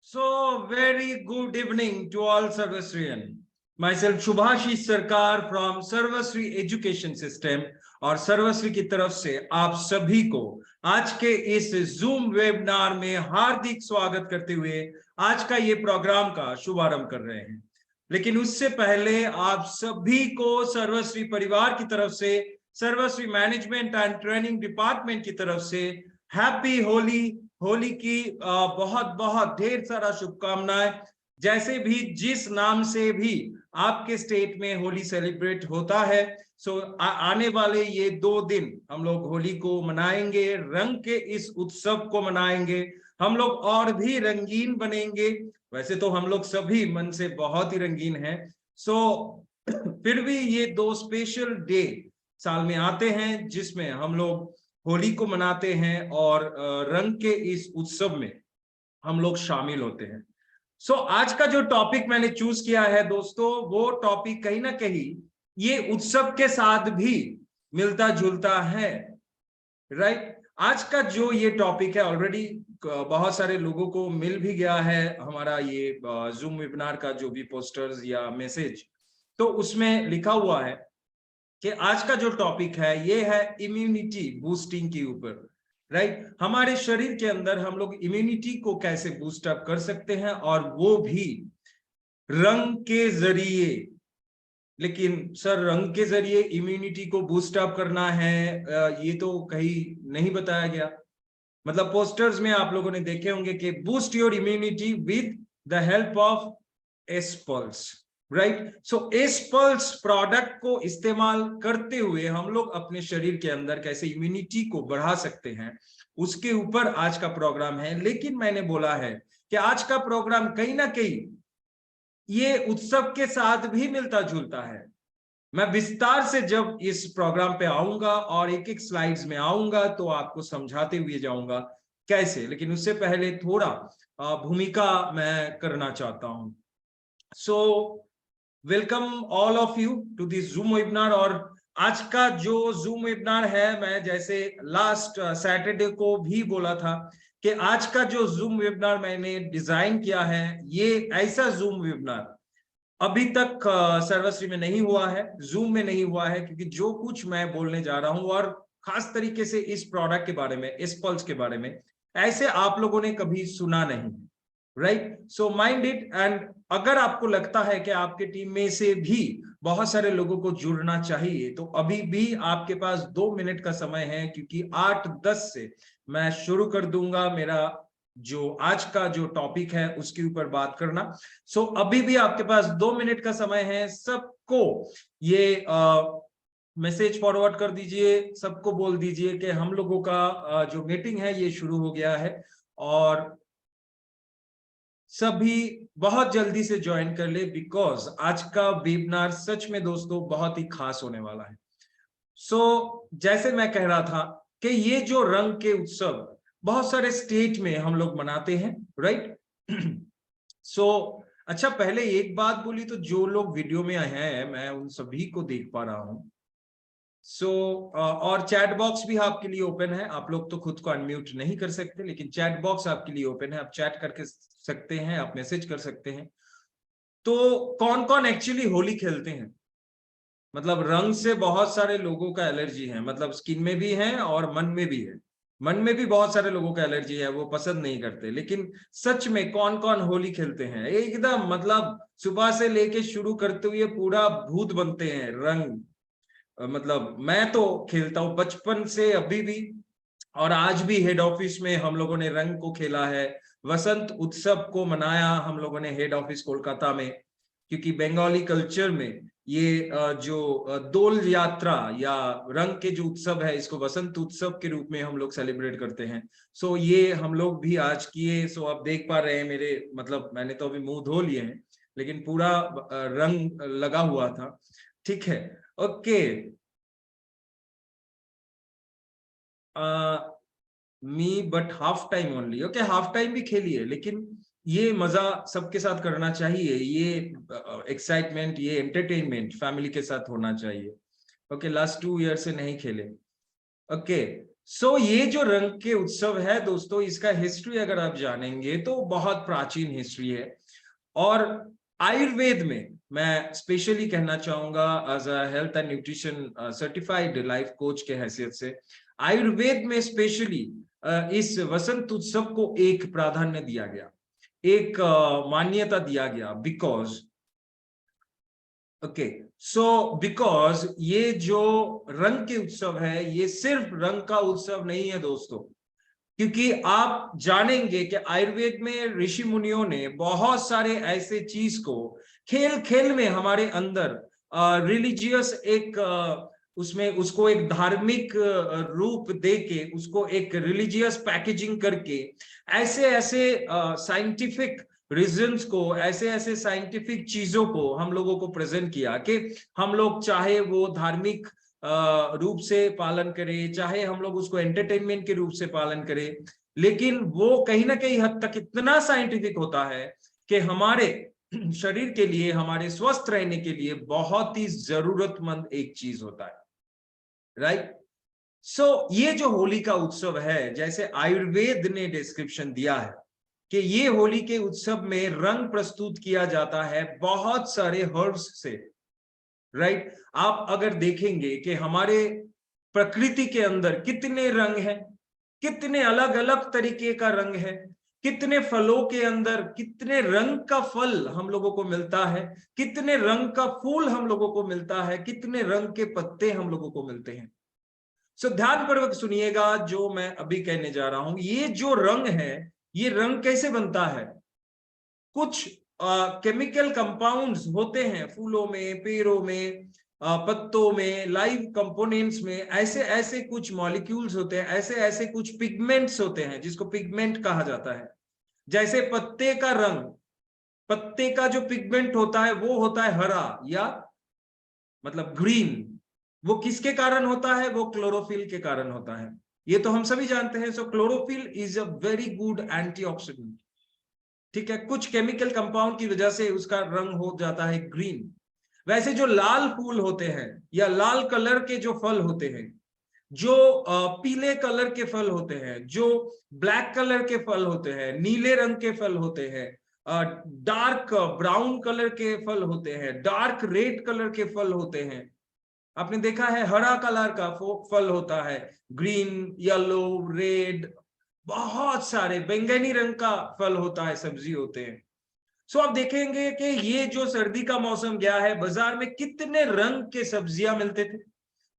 So, very good evening to all Sarvasrian. Myself Shubhashish Sarkar from Sarvasri Education System और सर्वश्री की तरफ से आप सभी को आज के इस जूम वेबिनार में हार्दिक स्वागत करते हुए आज का ये प्रोग्राम का शुभारंभ कर रहे हैं। लेकिन उससे पहले आप सभी को सर्वश्री परिवार की तरफ से, सर्वश्री मैनेजमेंट एंड ट्रेनिंग डिपार्टमेंट की तरफ से हैप्पी होली की बहुत बहुत ढेर सारा शुभकामनाएं। जैसे भी जिस नाम से भी आपके स्टेट में होली सेलिब्रेट होता है, सो आने वाले ये 2 दिन हम लोग होली को मनाएंगे, रंग के इस उत्सव को मनाएंगे, हम लोग और भी रंगीन बनेंगे। वैसे तो हम लोग सभी मन से बहुत ही रंगीन हैं, सो फिर भी ये 2 स्पेशल डे साल में आते हैं जिसमें हम लोग होली को मनाते हैं और रंग के इस उत्सव में हम लोग शामिल होते हैं। सो आज का जो टॉपिक मैंने चूज किया है दोस्तों, वो टॉपिक कहीं ना कहीं ये उत्सव के साथ भी मिलता जुलता है, राइट। आज का जो ये टॉपिक है ऑलरेडी बहुत सारे लोगों को मिल भी गया है हमारा ये जूम वेबिनार का जो भी पोस्टर्स या मैसेज, तो उसमें लिखा हुआ है कि आज का जो टॉपिक है ये है इम्यूनिटी बूस्टिंग के ऊपर, राइट। हमारे शरीर के अंदर हम लोग इम्यूनिटी को कैसे बूस्ट अप कर सकते हैं और वो भी रंग के जरिए। लेकिन सर, रंग के जरिए इम्यूनिटी को बूस्ट अप करना है, ये तो कहीं नहीं बताया गया। मतलब पोस्टर्स में आप लोगों ने देखे होंगे कि boost your immunity with the help of Aspals, right. So Aspals product को इस्तेमाल करते हुए हम लोग अपने शरीर के अंदर कैसे इम्यूनिटी को बढ़ा सकते हैं, उसके ऊपर आज का प्रोग्राम है। लेकिन मैंने बोला है कि आज का प्रोग्राम कहीं ना कहीं ये उत्सव के साथ भी मिलता जुलता है। मैं विस्तार से जब इस प्रोग्राम पे आऊंगा और एक एक स्लाइड्स में आऊंगा तो आपको समझाते हुए जाऊंगा कैसे। लेकिन उससे पहले थोड़ा भूमिका मैं करना चाहता हूं। So welcome all of you to this Zoom webinar. और आज का जो जूम वेबिनार है, मैं जैसे लास्ट सैटरडे को भी बोला था कि आज का जो जूम वेबिनार मैंने डिजाइन किया है, ये ऐसा जूम वेबिनार अभी तक सर्वश्री में नहीं हुआ है, जूम में नहीं हुआ है, क्योंकि जो कुछ मैं बोलने जा रहा हूं और खास तरीके से इस प्रोडक्ट के बारे में, इस पल्स के बारे में, ऐसे आप लोगों ने कभी सुना नहीं, right. So mind it. And अगर आपको लगता है कि आपके टीम में से भी बहुत सारे लोगों को जुड़ना चाहिए, तो अभी भी आपके पास 2 मिनट का समय है, क्योंकि 8:10 से मैं शुरू कर दूंगा मेरा जो आज का जो टॉपिक है उसके ऊपर बात करना। सो अभी भी आपके पास 2 मिनट का समय है। सबको ये मैसेज फॉरवर्ड कर दीजिए, सबको बोल दीजिए कि हम लोगों का जो मीटिंग है ये शुरू हो गया है और सभी बहुत जल्दी से ज्वाइन कर ले, बिकॉज आज का वेबिनार सच में दोस्तों बहुत ही खास होने वाला है। सो जैसे मैं कह रहा था कि ये जो रंग के उत्सव बहुत सारे स्टेट में हम लोग मनाते हैं, राइट। सो अच्छा, पहले एक बात बोली तो जो लोग वीडियो में हैं मैं उन सभी को देख पा रहा हूं। सो और चैट बॉक्स भी आपके लिए ओपन है। आप लोग तो खुद को अनम्यूट नहीं कर सकते, लेकिन चैट बॉक्स आपके लिए ओपन है, आप चैट करके सकते हैं, आप मैसेज कर सकते हैं। तो कौन कौन एक्चुअली होली खेलते हैं? मतलब रंग से बहुत सारे लोगों का एलर्जी है, मतलब स्किन में भी है और मन में भी है। मन में भी बहुत सारे लोगों का एलर्जी है, वो पसंद नहीं करते। लेकिन सच में कौन कौन होली खेलते हैं? एकदम मतलब सुबह से लेके शुरू करते हुए पूरा भूत बनते हैं रंग। मतलब मैं तो खेलता हूँ बचपन से अभी भी, और आज भी हेड ऑफिस में हम लोगों ने रंग को खेला है। वसंत उत्सव को मनाया हम लोगों ने हेड ऑफिस कोलकाता में, क्योंकि बंगाली कल्चर में ये जो दोल यात्रा या रंग के जो उत्सव है, इसको वसंत उत्सव के रूप में हम लोग सेलिब्रेट करते हैं। सो ये हम लोग भी आज किए। सो आप देख पा रहे हैं मेरे, मतलब मैंने तो अभी मुंह धो लिए हैं, लेकिन पूरा रंग लगा हुआ था, ठीक है। Okay, me but half time only. Okay, half time भी खेलिए, लेकिन ये मजा सबके साथ करना चाहिए, ये एक्साइटमेंट, ये एंटरटेनमेंट फैमिली के साथ होना चाहिए। ओके, लास्ट 2 ईयर से नहीं खेले। ओके, ये जो रंग के उत्सव है दोस्तों, इसका हिस्ट्री अगर आप जानेंगे तो बहुत प्राचीन हिस्ट्री है। और आयुर्वेद में मैं स्पेशली कहना चाहूंगा as a health and nutrition certified life coach के हैसियत से, आयुर्वेद में स्पेशली इस वसंत उत्सव को एक प्राधान्य दिया गया, एक मान्यता दिया गया, बिकॉज बिकॉज ये जो रंग के उत्सव है, ये सिर्फ रंग का उत्सव नहीं है दोस्तों, क्योंकि आप जानेंगे कि आयुर्वेद में ऋषि मुनियों ने बहुत सारे ऐसे चीज को खेल खेल में हमारे अंदर रिलीजियस एक उसमें उसको एक धार्मिक रूप देके, उसको एक रिलीजियस पैकेजिंग करके, ऐसे ऐसे साइंटिफिक रीजंस को, ऐसे ऐसे साइंटिफिक चीजों को हम लोगों को प्रेजेंट किया कि हम लोग चाहे वो धार्मिक रूप से पालन करें, चाहे हम लोग उसको एंटरटेनमेंट के रूप से पालन करें, लेकिन वो कहीं ना कहीं हद तक इतना साइंटिफिक होता है कि हमारे शरीर के लिए, हमारे स्वस्थ रहने के लिए बहुत ही जरूरतमंद एक चीज होता है, राइट। ये जो होली का उत्सव है, जैसे आयुर्वेद ने डिस्क्रिप्शन दिया है कि ये होली के उत्सव में रंग प्रस्तुत किया जाता है बहुत सारे हर्ब्स से, राइट। आप अगर देखेंगे कि हमारे प्रकृति के अंदर कितने रंग हैं, कितने अलग अलग तरीके का रंग है, कितने फलों के अंदर कितने रंग का फल हम लोगों को मिलता है, कितने रंग का फूल हम लोगों को मिलता है, कितने रंग के पत्ते हम लोगों को मिलते हैं। ध्यानपूर्वक सुनिएगा जो मैं अभी कहने जा रहा हूं। ये जो रंग है, ये रंग कैसे बनता है? कुछ केमिकल कंपाउंड्स होते हैं फूलों में, पेड़ों में, पत्तों में, लाइव कंपोनेंट्स में, ऐसे ऐसे कुछ मॉलिक्यूल्स होते हैं, ऐसे ऐसे कुछ पिगमेंट्स होते हैं जिसको पिगमेंट कहा जाता है। जैसे पत्ते का रंग, पत्ते का जो पिगमेंट होता है वो होता है हरा या मतलब ग्रीन। वो किसके कारण होता है? वो क्लोरोफिल के कारण होता है। ये तो हम सभी जानते हैं। Chlorophyll is a very good antioxidant, ठीक है। कुछ केमिकल कंपाउंड की वजह से उसका रंग हो जाता है ग्रीन। वैसे जो लाल फूल होते हैं या लाल कलर के जो फल होते हैं, जो पीले कलर के फल होते हैं, जो ब्लैक कलर के फल होते हैं, नीले रंग के फल होते हैं, डार्क ब्राउन कलर के फल होते हैं, डार्क रेड कलर के फल होते हैं। आपने देखा है हरा कलर का फल होता है, ग्रीन, येलो, रेड, बहुत सारे बैंगनी रंग का फल होता है, सब्जी होते हैं। आप देखेंगे कि ये जो सर्दी का मौसम गया है, बाजार में कितने रंग के सब्जियां मिलते थे,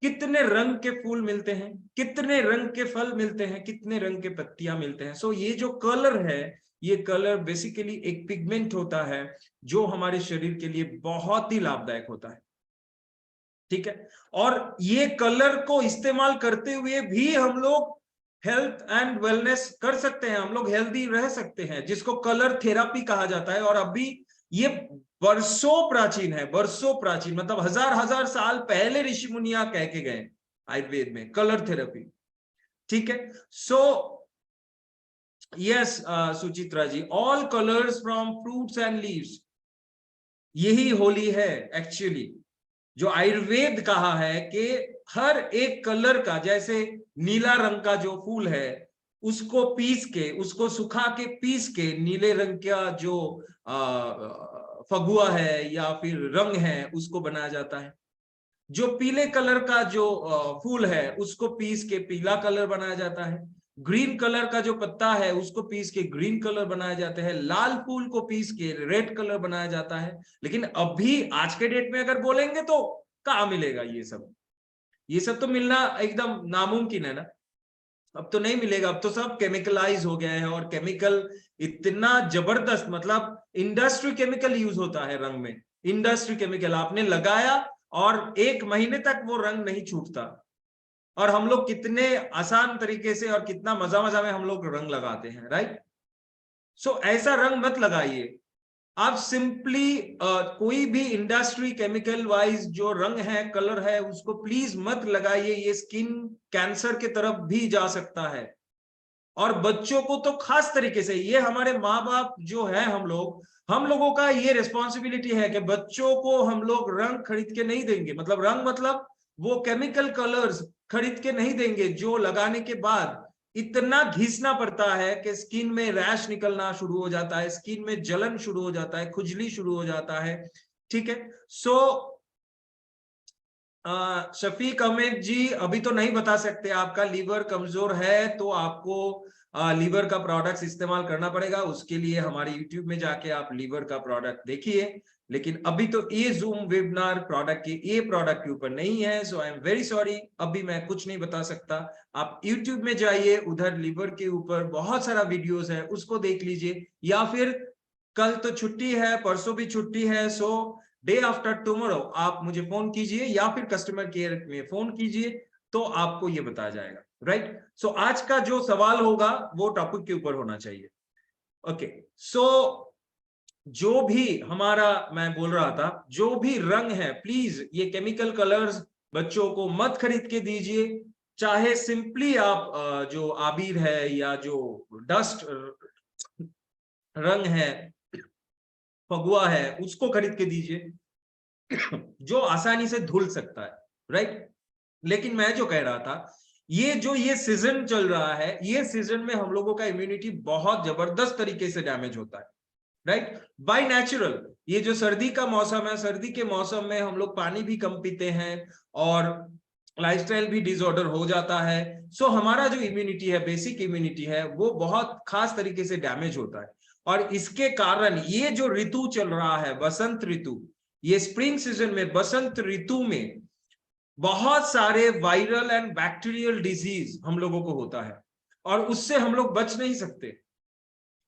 कितने रंग के फूल मिलते हैं, कितने रंग के फल मिलते हैं, कितने रंग के पत्तियां मिलते हैं। ये जो कलर है, ये कलर बेसिकली एक पिगमेंट होता है जो हमारे शरीर के लिए बहुत ही लाभदायक होता है, ठीक है। और ये कलर को इस्तेमाल करते हुए भी हम लोग हेल्थ एंड वेलनेस कर सकते हैं, हम लोग हेल्दी रह सकते हैं, जिसको कलर थेरापी कहा जाता है। और अभी ये वर्षों प्राचीन है, वर्षों प्राचीन मतलब हजार हजार साल पहले ऋषि मुनिया कह के गए आयुर्वेद में कलर थेरेपी, ठीक है। Yes Suchitra ji, all colours from fruits and leaves, यही होली है एक्चुअली। जो आयुर्वेद कहा है कि हर एक कलर का, जैसे नीला रंग का जो फूल है उसको पीस के, उसको सुखा के पीस के नीले रंग का जो फगुआ है या फिर रंग है उसको बनाया जाता है। जो पीले कलर का जो फूल है उसको पीस के पीला कलर बनाया जाता है। ग्रीन कलर का जो पत्ता है उसको पीस के ग्रीन कलर बनाया जाता है। लाल फूल को पीस के रेड कलर बनाया जाता है। लेकिन अभी आज के डेट में अगर बोलेंगे तो कहाँ मिलेगा ये सब? ये सब तो मिलना एकदम नामुमकिन है ना। अब तो नहीं मिलेगा, अब तो सब केमिकलाइज हो गया है। और केमिकल इतना जबरदस्त, मतलब इंडस्ट्री केमिकल यूज होता है रंग में। इंडस्ट्री केमिकल आपने लगाया और 1 महीने तक वो रंग नहीं छूटता। और हम लोग कितने आसान तरीके से और कितना मजा मजा में हम लोग रंग लगाते हैं, राइट। ऐसा रंग मत लगाइए आप। सिंपली कोई भी इंडस्ट्री केमिकल वाइज जो रंग है, कलर है, उसको प्लीज मत लगाइए। ये स्किन कैंसर की तरफ भी जा सकता है। और बच्चों को तो खास तरीके से, ये हमारे माँ बाप जो है, हम लोगों का ये रिस्पॉन्सिबिलिटी है कि बच्चों को हम लोग रंग खरीद के नहीं देंगे। मतलब रंग मतलब वो केमिकल कलर्स खरीद के नहीं देंगे जो लगाने के बाद इतना घिसना पड़ता है कि स्किन में रैश निकलना शुरू हो जाता है, स्किन में जलन शुरू हो जाता है, खुजली शुरू हो जाता है। ठीक है, सो शफीक अहमद जी, अभी तो नहीं बता सकते, आपका लीवर कमजोर है तो आपको लीवर का प्रोडक्ट्स इस्तेमाल करना पड़ेगा। उसके लिए हमारे यूट्यूब में जाके आप लीवर का प्रोडक्ट देखिए, लेकिन अभी तो ये जूम वेबिनार प्रोडक्ट के ये प्रोडक्ट के ऊपर नहीं है, सो आई एम वेरी सॉरी, अभी मैं कुछ नहीं बता सकता। आप यूट्यूब में जाइए, उधर लीवर के ऊपर बहुत सारा वीडियोस है, उसको देख लीजिए, या फिर कल तो छुट्टी है, परसों भी छुट्टी है, सो डे आफ्टर टुमारो आप मुझे फोन कीजिए या फिर कस्टमर केयर में फोन कीजिए, तो आपको ये बताया जाएगा। राइट, सो आज का जो सवाल होगा वो टॉपिक के ऊपर होना चाहिए। ओके, सो जो भी हमारा, मैं बोल रहा था, जो भी रंग है, प्लीज ये केमिकल कलर्स बच्चों को मत खरीद के दीजिए। चाहे सिंपली आप जो आबीर है या जो डस्ट रंग है, फगुआ है, उसको खरीद के दीजिए जो आसानी से धुल सकता है। राइट, लेकिन मैं जो कह रहा था, ये सीजन चल रहा है, ये सीजन में हम लोगों का इम्यूनिटी बहुत जबरदस्त तरीके से डैमेज होता है। राइट, बाय नेचुरल, ये जो सर्दी का मौसम है, सर्दी के मौसम में हम लोग पानी भी कम पीते हैं और लाइफस्टाइल भी डिसऑर्डर हो जाता है। सो हमारा जो इम्यूनिटी है, बेसिक इम्यूनिटी है, वो बहुत खास तरीके से डैमेज होता है। और इसके कारण ये जो ऋतु चल रहा है, बसंत ऋतु, ये स्प्रिंग सीजन में, बसंत ऋतु में बहुत सारे वायरल एंड बैक्टीरियल डिजीज हम लोगों को होता है और उससे हम लोग बच नहीं सकते।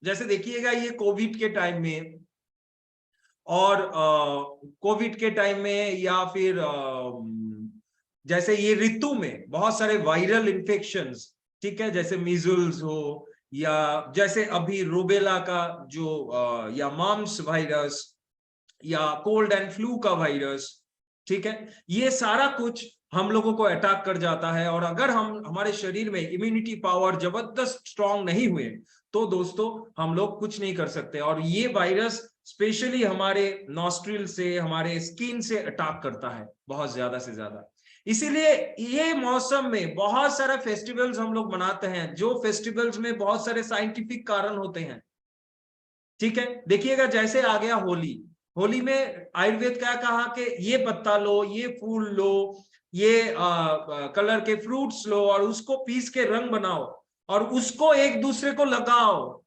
जैसे देखिएगा ये कोविड के टाइम में, और कोविड के टाइम में, या फिर जैसे ये ऋतु में बहुत सारे वायरल इन्फेक्शंस, ठीक है, जैसे मीजल्स हो, या जैसे अभी रूबेला का जो या मम्प्स वायरस, या कोल्ड एंड फ्लू का वायरस, ठीक है, ये सारा कुछ हम लोगों को अटैक कर जाता है। और अगर हम, हमारे शरीर में इम्यूनिटी पावर जबरदस्त स्ट्रांग नहीं हुए, तो दोस्तों हम लोग कुछ नहीं कर सकते। और ये वायरस स्पेशली हमारे नॉस्ट्रिल से, हमारे स्किन से अटैक करता है बहुत ज्यादा से ज्यादा। इसीलिए ये मौसम में बहुत सारे फेस्टिवल्स हम लोग मनाते हैं, जो फेस्टिवल्स में बहुत सारे साइंटिफिक कारण होते हैं। ठीक है, देखिएगा जैसे आ गया होली, होली में आयुर्वेद क्या कहा कि ये पत्ता लो, ये फूल लो, ये कलर के फ्रूट्स लो और उसको पीस के रंग बनाओ और उसको एक दूसरे को लगाओ।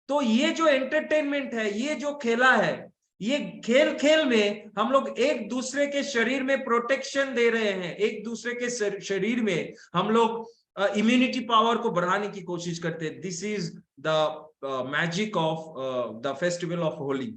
तो ये जो एंटरटेनमेंट है, ये जो खेला है, ये खेल खेल में हम लोग एक दूसरे के शरीर में प्रोटेक्शन दे रहे हैं, एक दूसरे के शरीर में हम लोग इम्यूनिटी पावर को बढ़ाने की कोशिश करते हैं। This is the magic of the festival of Holi.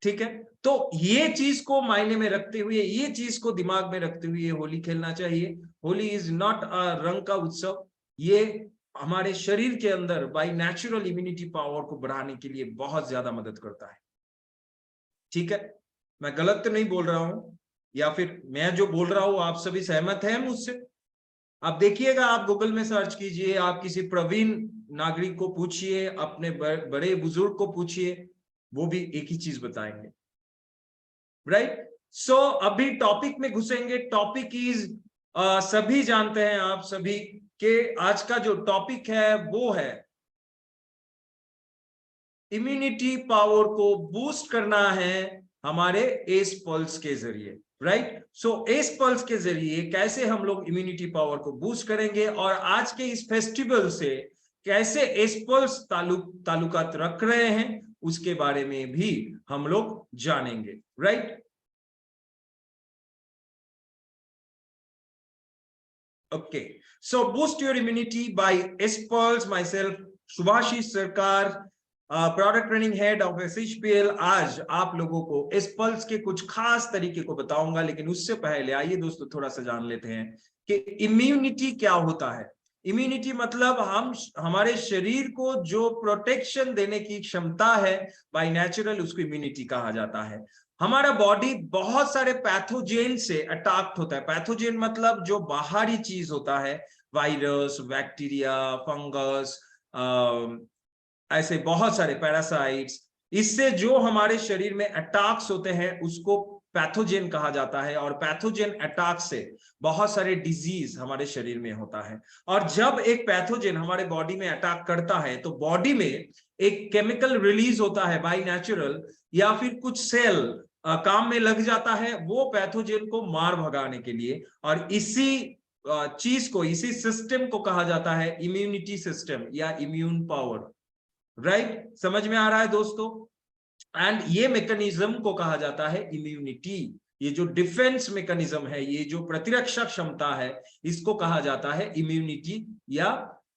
ठीक है, तो ये चीज को मायने में रखते हुए, ये चीज को दिमाग में रखते हुए होली खेलना चाहिए। होली इज नॉट अ रंग का उत्सव, ये हमारे शरीर के अंदर बाय नेचुरल इम्यूनिटी पावर को बढ़ाने के लिए बहुत ज्यादा मदद करता है। ठीक है, मैं गलत तो नहीं बोल रहा हूं, या फिर मैं जो बोल रहा हूं आप सभी सहमत हैं मुझसे? आप देखिएगा, आप गूगल में सर्च कीजिए, आप किसी प्रवीण नागरिक को पूछिए, अपने बड़े बुजुर्ग को पूछिए, वो भी एक ही चीज बताएंगे। राइट, सो अभी टॉपिक में घुसेंगे। टॉपिक इज, सभी जानते हैं, आप सभी के आज का जो टॉपिक है वो है इम्यूनिटी पावर को बूस्ट करना है हमारे एस पल्स के जरिए। राइट, सो एस पल्स के जरिए कैसे हम लोग इम्यूनिटी पावर को बूस्ट करेंगे, और आज के इस फेस्टिवल से कैसे एस पल्स ताल्लुकात रख रहे हैं, उसके बारे में भी हम लोग जानेंगे। Right, okay, so boost your immunity by S-Pulse, myself Subhashish Sarkar, product training head of SHPL। आज आप लोगों को S-Pulse के कुछ खास तरीके को बताऊंगा, लेकिन उससे पहले आइए दोस्तों थोड़ा सा जान लेते हैं कि इम्यूनिटी क्या होता है। इम्यूनिटी मतलब हम, हमारे शरीर को जो प्रोटेक्शन देने की क्षमता है बाय नेचुरल, उसको इम्यूनिटी कहा जाता है। हमारा बॉडी बहुत सारे पैथोजेन से अटैक होता है। पैथोजेन मतलब जो बाहरी चीज होता है, वायरस, बैक्टीरिया, फंगस, ऐसे बहुत सारे पैरासाइट्स, इससे जो हमारे शरीर में अटैक्स होते हैं उसको पैथोजेन कहा जाता है, और पैथोजेन अटैक से बहुत सारे डिजीज हमारे शरीर में होता है। और जब एक पैथोजेन हमारे बॉडी में अटैक करता है तो बॉडी में एक केमिकल रिलीज होता है बाय नेचुरल, या फिर कुछ सेल काम में लग जाता है वो पैथोजेन को मार भगाने के लिए। और इसी चीज को, इसी सिस्टम को कहा जाता है इम्यूनिटी सिस्टम या इम्यून पावर। राइट, समझ में आ रहा है दोस्तों? एंड ये मैकेनिज्म को कहा जाता है इम्यूनिटी। ये जो डिफेंस मैकेनिज्म है, ये जो प्रतिरक्षा क्षमता है, इसको कहा जाता है इम्यूनिटी या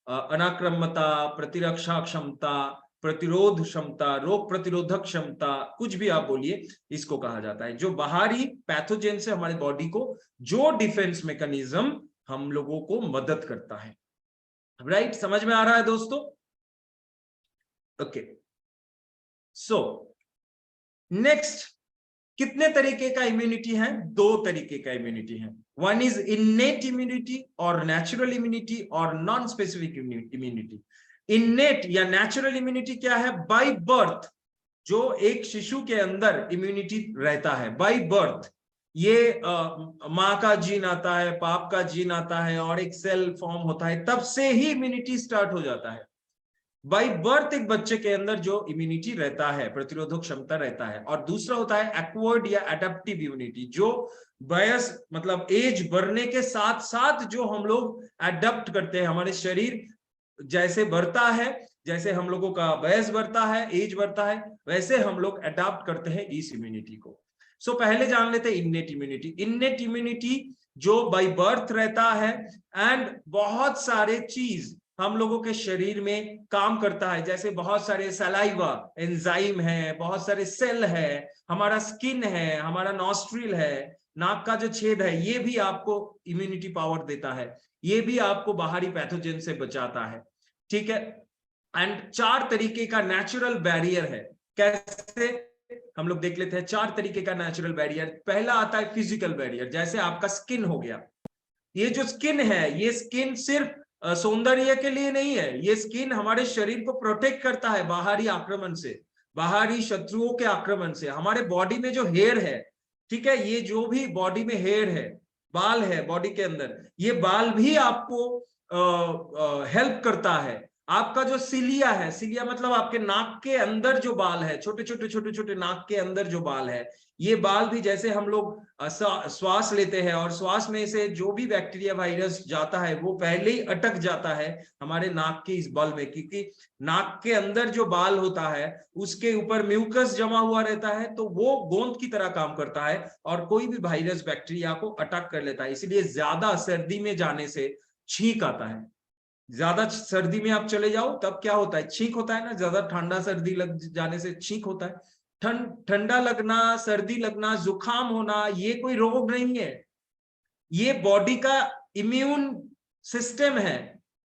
अनाक्रमता, प्रतिरक्षा क्षमता, प्रतिरोध क्षमता, रोग प्रतिरोधक क्षमता, कुछ भी आप बोलिए, इसको कहा जाता है। जो बाहरी पैथोजेन से हमारे बॉडी को जो डिफेंस मैकेनिज्म हम लोगों को मदद करता है। राइट, समझ में आ रहा है दोस्तों? ओके, सो नेक्स्ट, कितने तरीके का इम्यूनिटी है? दो तरीके का इम्यूनिटी है। वन इज इन्नेट इम्यूनिटी और नेचुरल इम्यूनिटी और नॉन स्पेसिफिक इम्यूनिटी। इन्नेट या नेचुरल इम्यूनिटी क्या है? बाय बर्थ जो एक शिशु के अंदर इम्यूनिटी रहता है, बाय बर्थ। ये माँ का जीन आता है, बाप का जीन आता है और एक सेल फॉर्म होता है, तब से ही इम्यूनिटी स्टार्ट हो जाता है। बाय बर्थ एक बच्चे के अंदर जो इम्यूनिटी रहता है, प्रतिरोधक क्षमता रहता है। और दूसरा होता है एक्वायर्ड या एडेप्टिव इम्यूनिटी, जो वयस मतलब एज बढ़ने के साथ साथ जो हम लोग एडप्ट करते हैं, हमारे शरीर जैसे बढ़ता है, जैसे हम लोगों का वयस बढ़ता है, एज बढ़ता है, वैसे हम लोग अडॉप्ट करते हैं इस इम्यूनिटी को। सो पहले जान लेते हैं इन्नेट इम्यूनिटी। इन्नेट इम्यूनिटी जो बाय बर्थ रहता है एंड बहुत सारे चीज हम लोगों के शरीर में काम करता है, जैसे बहुत सारे सलाइवा एंजाइम है, बहुत सारे सेल है, हमारा स्किन है, हमारा नॉस्ट्रिल है, नाक का जो छेद है, ये भी आपको इम्यूनिटी पावर देता है, ये भी आपको बाहरी पैथोजन से बचाता है। ठीक है, एंड 4 तरीके का नेचुरल बैरियर है। कैसे? हम लोग देख लेते हैं 4 तरीके का नेचुरल बैरियर। पहला आता है फिजिकल बैरियर, जैसे आपका स्किन हो गया। ये जो स्किन है, ये स्किन सिर्फ सौंदर्य के लिए नहीं है, ये स्किन हमारे शरीर को प्रोटेक्ट करता है बाहरी आक्रमण से, बाहरी शत्रुओं के आक्रमण से। हमारे बॉडी में जो हेयर है, ठीक है, ये जो भी बॉडी में हेयर है, बाल है बॉडी के अंदर, ये बाल भी आपको हेल्प करता है। आपका जो सिलिया है, सिलिया मतलब आपके नाक के अंदर जो बाल है, छोटे छोटे छोटे छोटे नाक के अंदर जो बाल है, ये बाल भी, जैसे हम लोग श्वास लेते हैं और श्वास में से जो भी बैक्टीरिया वायरस जाता है वो पहले ही अटक जाता है हमारे नाक के इस बल में, क्योंकि नाक के अंदर जो बाल होता है उसके ऊपर म्यूकस जमा हुआ रहता है, तो वो गोंद की तरह काम करता है और कोई भी वायरस बैक्टीरिया को अटैक कर लेता है। इसलिए ज्यादा सर्दी में जाने से छींक आता है। ज्यादा सर्दी में आप चले जाओ तब क्या होता है? छींक होता है ना। ज्यादा ठंडा सर्दी लग जाने से छींक होता है। ठंडा लगना, सर्दी लगना, जुकाम होना, ये कोई रोग नहीं है, ये बॉडी का इम्यून सिस्टम है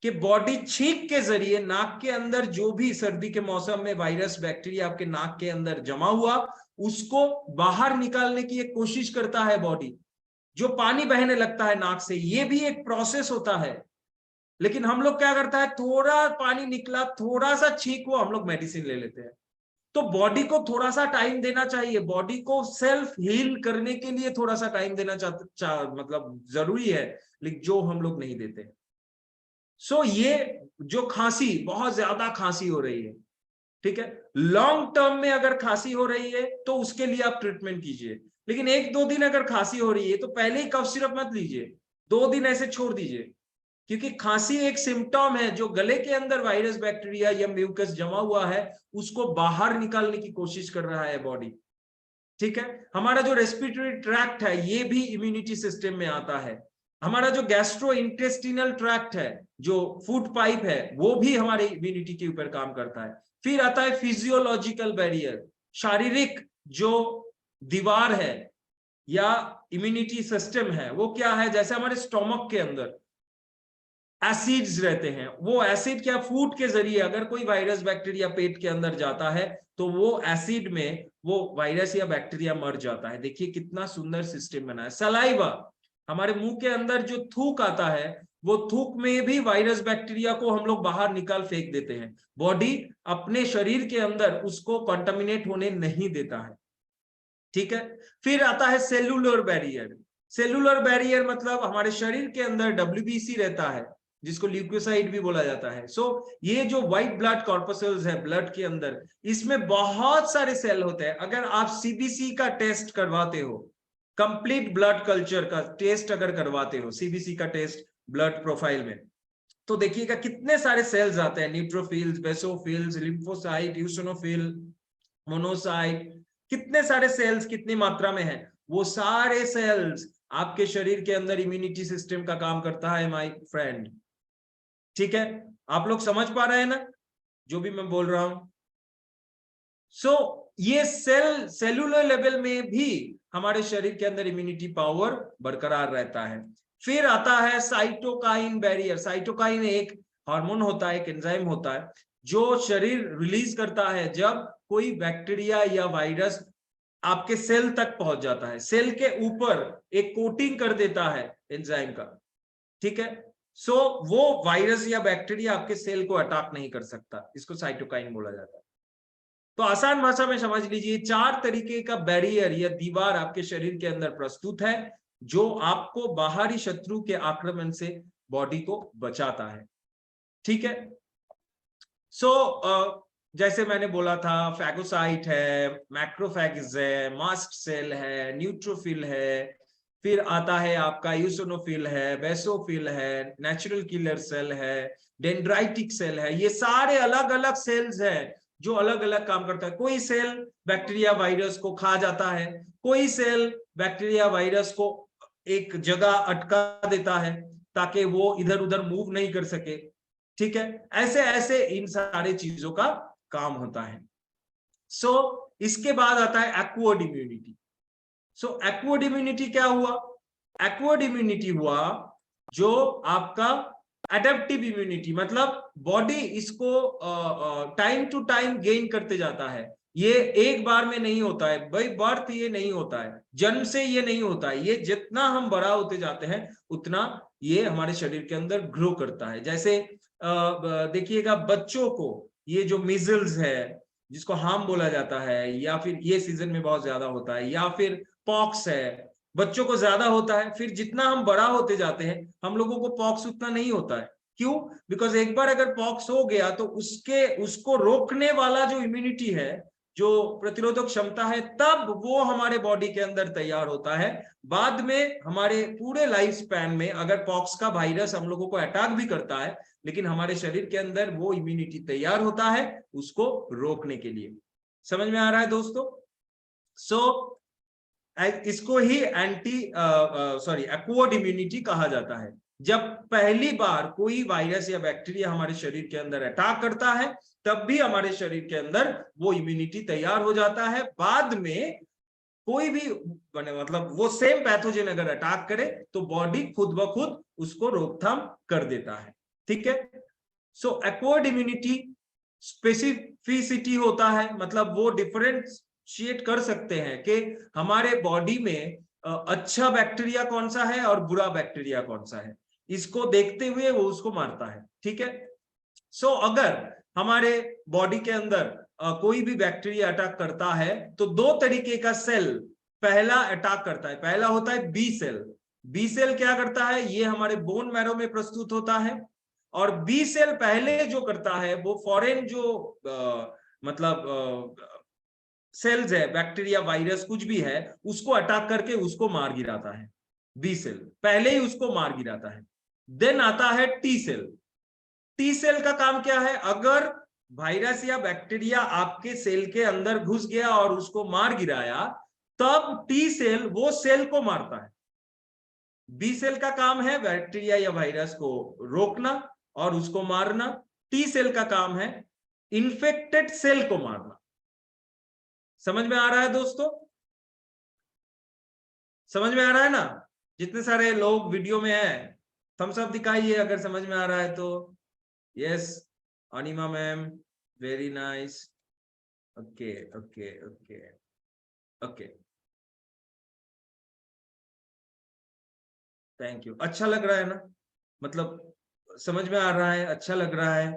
कि बॉडी छींक के जरिए नाक के अंदर जो भी सर्दी के मौसम में वायरस बैक्टीरिया आपके नाक के अंदर जमा हुआ, उसको बाहर निकालने की एक कोशिश करता है बॉडी। जो पानी बहने लगता है नाक से, ये भी एक प्रोसेस होता है। लेकिन हम लोग क्या करता है, थोड़ा पानी निकला, थोड़ा सा छींक हुआ, हम लोग मेडिसिन ले लेते हैं। तो बॉडी को थोड़ा सा टाइम देना चाहिए, बॉडी को सेल्फ हील करने के लिए थोड़ा सा टाइम देना मतलब जरूरी है, लेकिन जो हम लोग नहीं देते। सो ये जो खांसी, बहुत ज्यादा खांसी हो रही है, ठीक है, लॉन्ग टर्म में अगर खांसी हो रही है तो उसके लिए आप ट्रीटमेंट कीजिए। लेकिन 1-2 दिन अगर खांसी हो रही है तो पहले ही कफ सिरप मत लीजिए, 2 दिन ऐसे छोड़ दीजिए, क्योंकि खांसी एक सिम्टम है जो गले के अंदर वायरस बैक्टीरिया या म्यूकस जमा हुआ है उसको बाहर निकालने की कोशिश कर रहा है बॉडी। ठीक है, हमारा जो रेस्पिरेटरी ट्रैक्ट है ये भी इम्यूनिटी सिस्टम में आता है। हमारा जो गैस्ट्रो इंटेस्टिनल ट्रैक्ट है, जो फूड पाइप है, वो भी हमारे इम्यूनिटी के ऊपर काम करता है। फिर आता है फिजियोलॉजिकल बैरियर, शारीरिक जो दीवार है या इम्यूनिटी सिस्टम है, वो क्या है? जैसे हमारे स्टोमक के अंदर एसिड्स रहते हैं, वो एसिड क्या, फूड के जरिए अगर कोई वायरस बैक्टीरिया पेट के अंदर जाता है तो वो एसिड में वो वायरस या बैक्टीरिया मर जाता है। देखिए कितना सुंदर सिस्टम बना है। सलाइवा, हमारे मुंह के अंदर जो थूक आता है, वो थूक में भी वायरस बैक्टीरिया को हम लोग बाहर निकाल फेंक देते हैं। बॉडी अपने शरीर के अंदर उसको कंटामिनेट होने नहीं देता है। ठीक है। फिर आता है सेलुलर बैरियर। सेलुलर बैरियर मतलब हमारे शरीर के अंदर WBC रहता है, जिसको ल्यूकोसाइट भी बोला जाता है। ये जो व्हाइट ब्लड कॉर्पसेल्स है ब्लड के अंदर, इसमें बहुत सारे सेल होते हैं। अगर आप CBC का टेस्ट करवाते हो, कंप्लीट ब्लड कल्चर का टेस्ट अगर करवाते हो, CBC का टेस्ट ब्लड प्रोफाइल में, तो देखिएगा कितने सारे सेल्स आते हैं, neutrophils, basophils, lymphocyte, eosinophil, monocyte, कितने सारे सेल्स कितनी मात्रा में है। वो सारे सेल्स आपके शरीर के अंदर इम्यूनिटी सिस्टम का काम करता है माय फ्रेंड। ठीक है, आप लोग समझ पा रहे हैं ना जो भी मैं बोल रहा हूं? ये सेलुलर लेवल में भी हमारे शरीर के अंदर इम्यूनिटी पावर बरकरार रहता है। फिर आता है साइटोकाइन बैरियर। साइटोकाइन एक हार्मोन होता है, एक एंजाइम होता है, जो शरीर रिलीज करता है जब कोई बैक्टीरिया या वायरस आपके सेल तक पहुंच जाता है। सेल के ऊपर एक कोटिंग कर देता है एंजाइम का, ठीक है। वो वायरस या बैक्टीरिया आपके सेल को अटैक नहीं कर सकता, इसको साइटोकाइन बोला जाता है। तो आसान भाषा में समझ लीजिए, 4 तरीके का बैरियर या दीवार आपके शरीर के अंदर प्रस्तुत है, जो आपको बाहरी शत्रु के आक्रमण से बॉडी को बचाता है। ठीक है। जैसे मैंने बोला था, फैगोसाइट है, मैक्रोफैगस है, मास्ट सेल है, न्यूट्रोफिल है, फिर आता है आपका यूसिनोफिल है, बेसोफिल है, नेचुरल किलर सेल है, डेंड्राइटिक सेल है। ये सारे अलग अलग सेल्स हैं जो अलग अलग काम करता है। कोई सेल बैक्टीरिया वायरस को खा जाता है, कोई सेल बैक्टीरिया वायरस को एक जगह अटका देता है ताकि वो इधर उधर मूव नहीं कर सके। ठीक है, ऐसे ऐसे इन सारे चीजों का काम होता है। इसके बाद आता है एक्वायर्ड इम्यूनिटी। एक्वायर्ड इम्यूनिटी क्या हुआ? एक्वायर्ड इम्यूनिटी हुआ जो आपका एडेप्टिव इम्यूनिटी, मतलब बॉडी इसको टाइम टू टाइम गेन करते जाता है। ये एक बार में नहीं होता है भाई, बर्थ ये नहीं होता है, जन्म से ये नहीं होता है। ये जितना हम बड़ा होते जाते हैं उतना ये हमारे शरीर के अंदर ग्रो करता है। जैसे देखिएगा बच्चों को ये जो मिजल्स है, जिसको हार्म बोला जाता है, या फिर ये सीजन में बहुत ज्यादा होता है, या फिर पॉक्स है, बच्चों को ज्यादा होता है। फिर जितना हम बड़ा होते जाते हैं हम लोगों को पॉक्स उतना नहीं होता है। क्यों? बिकॉज एक बार अगर पॉक्स हो गया तो उसको रोकने वाला जो इम्यूनिटी है, जो प्रतिरोधक क्षमता है, तब वो हमारे बॉडी के अंदर तैयार होता है। बाद में हमारे पूरे लाइफ स्पैन में अगर पॉक्स का वायरस हम लोगों को अटैक भी करता है, लेकिन हमारे शरीर के अंदर वो इम्यूनिटी तैयार होता है उसको रोकने के लिए। समझ में आ रहा है दोस्तों? इसको ही एक्वायर्ड इम्यूनिटी कहा जाता है। जब पहली बार कोई वायरस या बैक्टीरिया हमारे शरीर के अंदर अटैक करता है, तब भी हमारे शरीर के अंदर वो इम्यूनिटी तैयार हो जाता है। बाद में कोई भी मतलब वो सेम पैथोजन अगर अटैक करे तो बॉडी खुद ब खुद उसको रोकथाम कर देता है। ठीक है। एक्वायर्ड इम्यूनिटी स्पेसिफिसिटी होता है, मतलब वो डिफरेंशिएट कर सकते हैं कि हमारे बॉडी में अच्छा बैक्टीरिया कौन सा है और बुरा बैक्टीरिया कौन सा है। इसको देखते हुए वो उसको मारता है। ठीक है। अगर हमारे बॉडी के अंदर कोई भी बैक्टीरिया अटैक करता है तो 2 तरीके का सेल पहला अटैक करता है। पहला होता है बी सेल। बी सेल क्या करता है? ये हमारे बोन मैरो में प्रस्तुत होता है। और बी सेल पहले जो करता है वो फॉरेन जो मतलब सेल्स है, बैक्टीरिया वायरस कुछ भी है, उसको अटैक करके उसको मार गिराता है। बी सेल पहले ही उसको मार गिराता है। देन आता है टी सेल। टी सेल का काम क्या है? अगर वायरस या बैक्टीरिया आपके सेल के अंदर घुस गया और उसको मार गिराया, तब टी सेल वो सेल को मारता है। बी सेल का काम है बैक्टीरिया या वायरस को रोकना और उसको मारना। टी सेल का काम है इन्फेक्टेड सेल को मारना। समझ में आ रहा है दोस्तों? समझ में आ रहा है ना? जितने सारे लोग वीडियो में हैं, थम्स अप दिखाइए अगर समझ में आ रहा है तो। Yes, Anima ma'am, very nice. Okay okay okay okay, thank you. अच्छा लग रहा है ना? मतलब समझ में आ रहा है, अच्छा लग रहा है।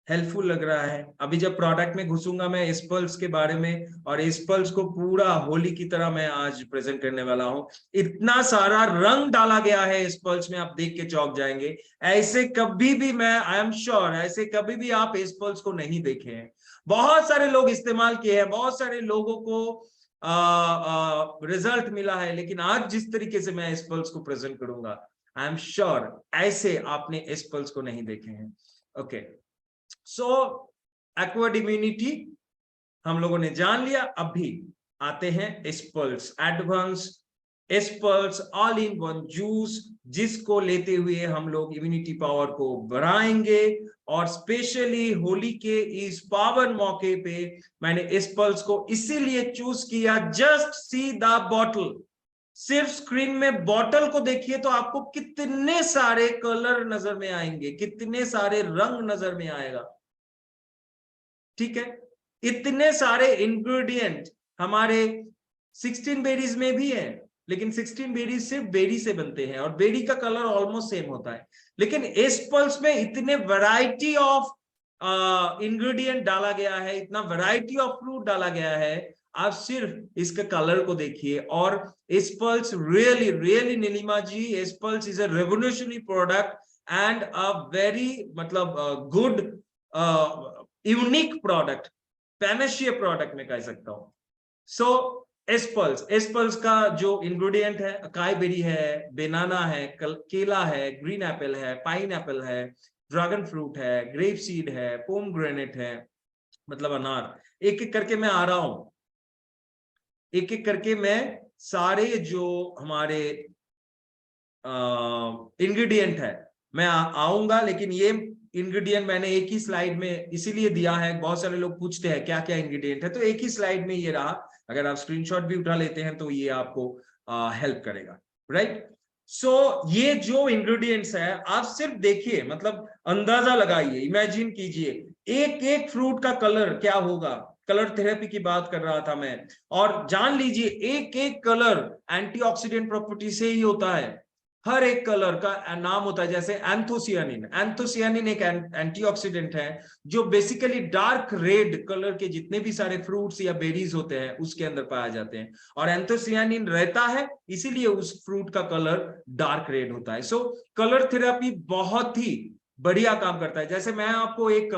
हेल्पफुल लग रहा है। अभी जब प्रोडक्ट में घुसूंगा मैं इस पल्स के बारे में, और इस पल्स को पूरा होली की तरह मैं आज प्रेजेंट करने वाला हूं। इतना सारा रंग डाला गया है इस पल्स में, आप देख के चौंक जाएंगे। ऐसे कभी भी, मैं आई एम श्योर, ऐसे कभी भी आप इस पल्स को नहीं देखे हैं। बहुत सारे लोग इस्तेमाल किए हैं, बहुत सारे लोगों को रिजल्ट मिला है, लेकिन आज जिस तरीके से मैं इस पल्स को प्रेजेंट करूंगा, आई एम श्योर ऐसे आपने इस पल्स को नहीं देखे हैं। ओके, सो एक्वायर्ड इम्यूनिटी हम लोगों ने जान लिया। अभी आते हैं Aspals advance, Aspals all in one juice, जिसको लेते हुए हम लोग इम्यूनिटी पावर को बढ़ाएंगे। और स्पेशली होली के इस पावन मौके पे मैंने एस्पल्स को इसीलिए चूज किया। जस्ट सी द बॉटल, सिर्फ स्क्रीन में बॉटल को देखिए तो आपको कितने सारे कलर नजर में आएंगे, कितने सारे रंग नजर में आएगा। ठीक है, इतने सारे इंग्रेडिएंट हमारे 16 बेरीज में भी है, लेकिन 16 बेरीज सिर्फ बेरी से बनते हैं और बेरी का कलर ऑलमोस्ट सेम होता है। लेकिन इस पल्स में इतने वैरायटी ऑफ इंग्रेडिएंट डाला गया है, इतना वैरायटी ऑफ फ्रूट डाला गया है। आप सिर्फ इसके कलर को देखिए। और इस pulse really really Neelima ji, इस pulse is a revolutionary product and a very मतलब good unique product, panacea product में कह सकता हूं। सो एस्पल्स, एस्पल्स का जो इंग्रेडिएंट है, अकाई बेरी है, बनाना है, केला है, ग्रीन एप्पल है, पाइन एप्पल है, ड्रैगन फ्रूट है, ग्रेप सीड है, पोमग्रेनेट है, मतलब अनार। एक एक करके मैं आ रहा हूं, एक एक करके मैं सारे जो हमारे इंग्रेडिएंट है मैं आऊंगा। लेकिन ये इंग्रेडिएंट मैंने एक ही स्लाइड में इसीलिए दिया है, बहुत सारे लोग पूछते हैं क्या क्या इंग्रेडिएंट है, तो एक ही स्लाइड में ये रहा। अगर आप स्क्रीनशॉट भी उठा लेते हैं तो ये आपको हेल्प करेगा, राइट। सो ये जो इंग्रेडिएंट्स है आप सिर्फ देखिए, मतलब अंदाजा लगाइए, इमेजिन कीजिए एक एक फ्रूट का कलर क्या होगा। कलर थेरेपी की बात कर रहा था मैं, और जान लीजिए एक एक कलर एंटीऑक्सीडेंट प्रॉपर्टी से ही होता है। हर एक कलर का नाम होता है, जैसे एंथोसियानिन, एंथोसियानिन एक एंटीऑक्सीडेंट है जो बेसिकली डार्क रेड कलर के जितने भी सारे फ्रूट्स या बेरीज होते हैं उसके अंदर पाए जाते हैं, और एंथोसियानिन रहता है इसीलिए उस फ्रूट का कलर डार्क रेड होता है। सो कलर थेरेपी बहुत ही बढ़िया काम करता है। जैसे मैं आपको एक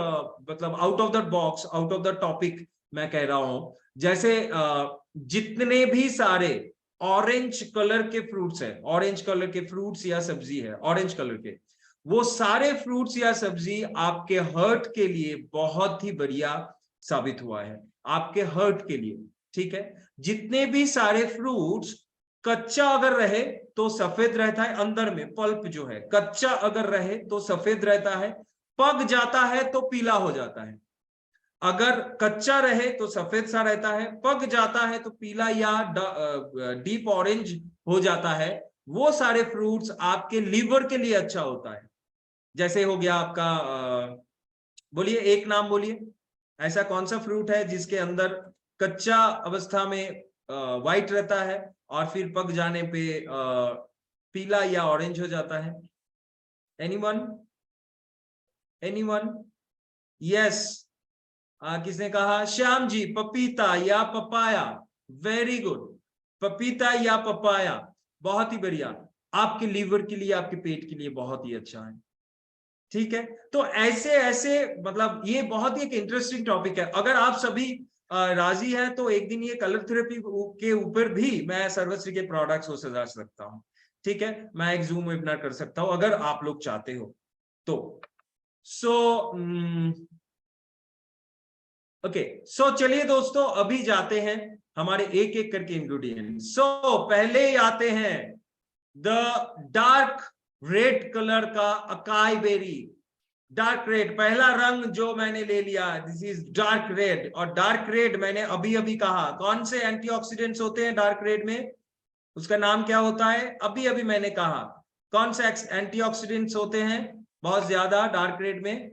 मतलब out of the box, out of the topic मैं कह रहा हूं, जैसे जितने भी सारे ऑरेंज कलर के फ्रूट्स है, ऑरेंज कलर के फ्रूट्स या सब्जी है ऑरेंज कलर के, वो सारे फ्रूट्स या सब्जी आपके हर्ट के लिए बहुत ही बढ़िया साबित हुआ है, आपके हर्ट के लिए। ठीक है, जितने भी सारे फ्रूट्स, कच्चा अगर रहे तो सफेद रहता है अंदर में, पल्प जो है कच्चा अगर रहे तो सफेद रहता है, पक जाता है तो पीला हो जाता है। अगर कच्चा रहे तो सफेद सा रहता है, पक जाता है तो पीला या डीप ऑरेंज हो जाता है। वो सारे फ्रूट्स आपके लीवर के लिए अच्छा होता है। जैसे हो गया आपका बोलिए एक नाम बोलिए, ऐसा कौन सा फ्रूट है जिसके अंदर कच्चा अवस्था में व्हाइट रहता है और फिर पक जाने पे पीला या ऑरेंज हो जाता है? Anyone, anyone? यस, किसने कहा? श्याम जी, पपीता या पपाया। वेरी गुड, पपीता या पपाया, बहुत ही बढ़िया, आपके लीवर के लिए, आपके पेट के लिए बहुत ही अच्छा है। ठीक है, तो ऐसे ऐसे मतलब ये बहुत ही एक इंटरेस्टिंग टॉपिक है। अगर आप सभी राजी हैं तो एक दिन ये कलर थेरेपी के ऊपर भी मैं सर्वश्री के प्रोडक्ट्स को सजा सकता हूं। ठीक है, मैं एक जूम वेबिनार कर सकता हूं अगर आप लोग चाहते हो तो। सो ओके, सो चलिए दोस्तों अभी जाते हैं हमारे एक एक करके इंग्रेडिएंट। सो पहले आते हैं द डार्क रेड कलर का अकाई बेरी। डार्क रेड पहला रंग जो मैंने ले लिया, दिस इज डार्क रेड। और डार्क रेड मैंने अभी अभी कहा कौन से एंटीऑक्सीडेंट्स होते हैं डार्क रेड में, उसका नाम क्या होता है? अभी अभी मैंने कहा कौन से एंटीऑक्सीडेंट्स होते हैं बहुत ज्यादा डार्क रेड में।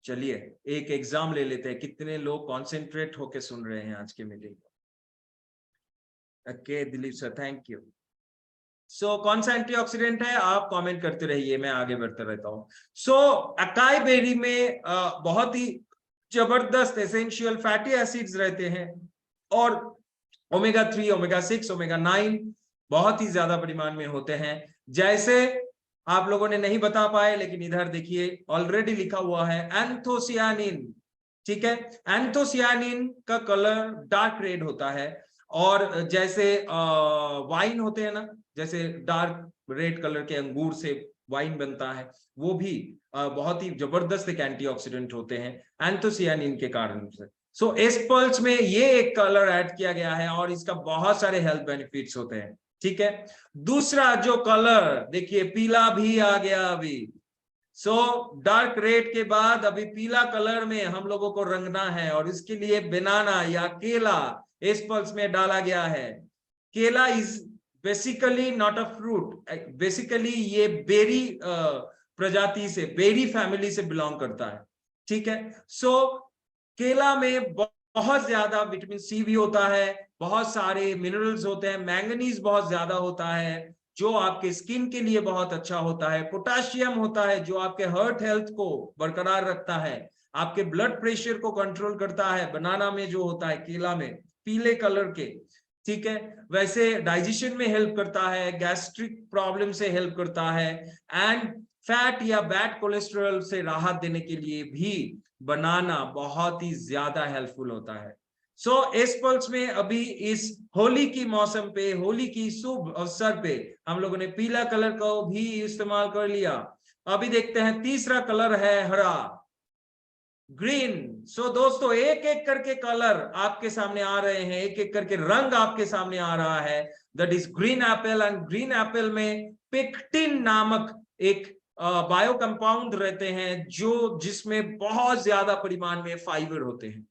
चलिए एक एग्जाम ले लेते हैं, कितने लोग कॉन्सेंट्रेट होके सुन रहे हैं आज के मीटिंग को। Okay Dilip sir, thank you. So कौन सा एंटीऑक्सीडेंट है आप कमेंट करते रहिए, मैं आगे बढ़ता रहता हूँ। सो अकाई बेरी में बहुत ही जबरदस्त एसेंशियल फैटी एसिड्स रहते हैं और ओमेगा 3, ओमेगा 6, ओमेगा 9 बहुत ही ज्यादा परिमाण में होते हैं। जैसे आप लोगों ने नहीं बता पाए, लेकिन इधर देखिए ऑलरेडी लिखा हुआ है एंथोसियानिन। ठीक है, एंथोसियानिन का कलर डार्क रेड होता है, और जैसे वाइन होते हैं ना, जैसे डार्क रेड कलर के अंगूर से वाइन बनता है, वो भी बहुत ही जबरदस्त एक एंटीऑक्सीडेंट होते हैं एंथोसियानिन के कारण से। सो एस्पल्स में ये एक कलर ऐड किया गया है और इसका बहुत सारे हेल्थ बेनिफिट्स होते हैं। ठीक है, दूसरा जो कलर देखिए पीला भी आ गया अभी। सो डार्क रेड के बाद अभी पीला कलर में हम लोगों को रंगना है, और इसके लिए बनाना या केला एस्पल्स में डाला गया है। केला is basically not a fruit, basically ये बेरी प्रजाति से, बेरी फैमिली से बिलोंग करता है। ठीक है, सो केला में बहुत ज्यादा विटामिन सी भी होता है, बहुत सारे मिनरल्स होते हैं, मैंगनीज बहुत ज्यादा होता है जो आपके स्किन के लिए बहुत अच्छा होता है, पोटेशियम होता है जो आपके हार्ट हेल्थ को बरकरार रखता है, आपके ब्लड प्रेशर को कंट्रोल करता है, बनाना में जो होता है, केला में पीले कलर के। ठीक है, वैसे डाइजेशन में हेल्प करता है, गैस्ट्रिक प्रॉब्लम से हेल्प करता है, एंड फैट या बैड कोलेस्ट्रॉल से राहत देने के लिए भी बनाना बहुत ही ज्यादा हेल्पफुल होता है। सो एस्पल्स में अभी इस होली की मौसम पे, होली की शुभ अवसर पे हम लोगों ने पीला कलर को भी इस्तेमाल कर लिया। अभी देखते हैं तीसरा कलर है हरा, ग्रीन। सो दोस्तों एक एक करके कलर आपके सामने आ रहे हैं, एक एक करके रंग आपके सामने आ रहा है, that is green Apple. And green Apple में पेक्टिन नामक एक बायो कंपाउंड रहते हैं जो जिसमें बहुत ज्यादा परिमाण में फाइबर होते हैं।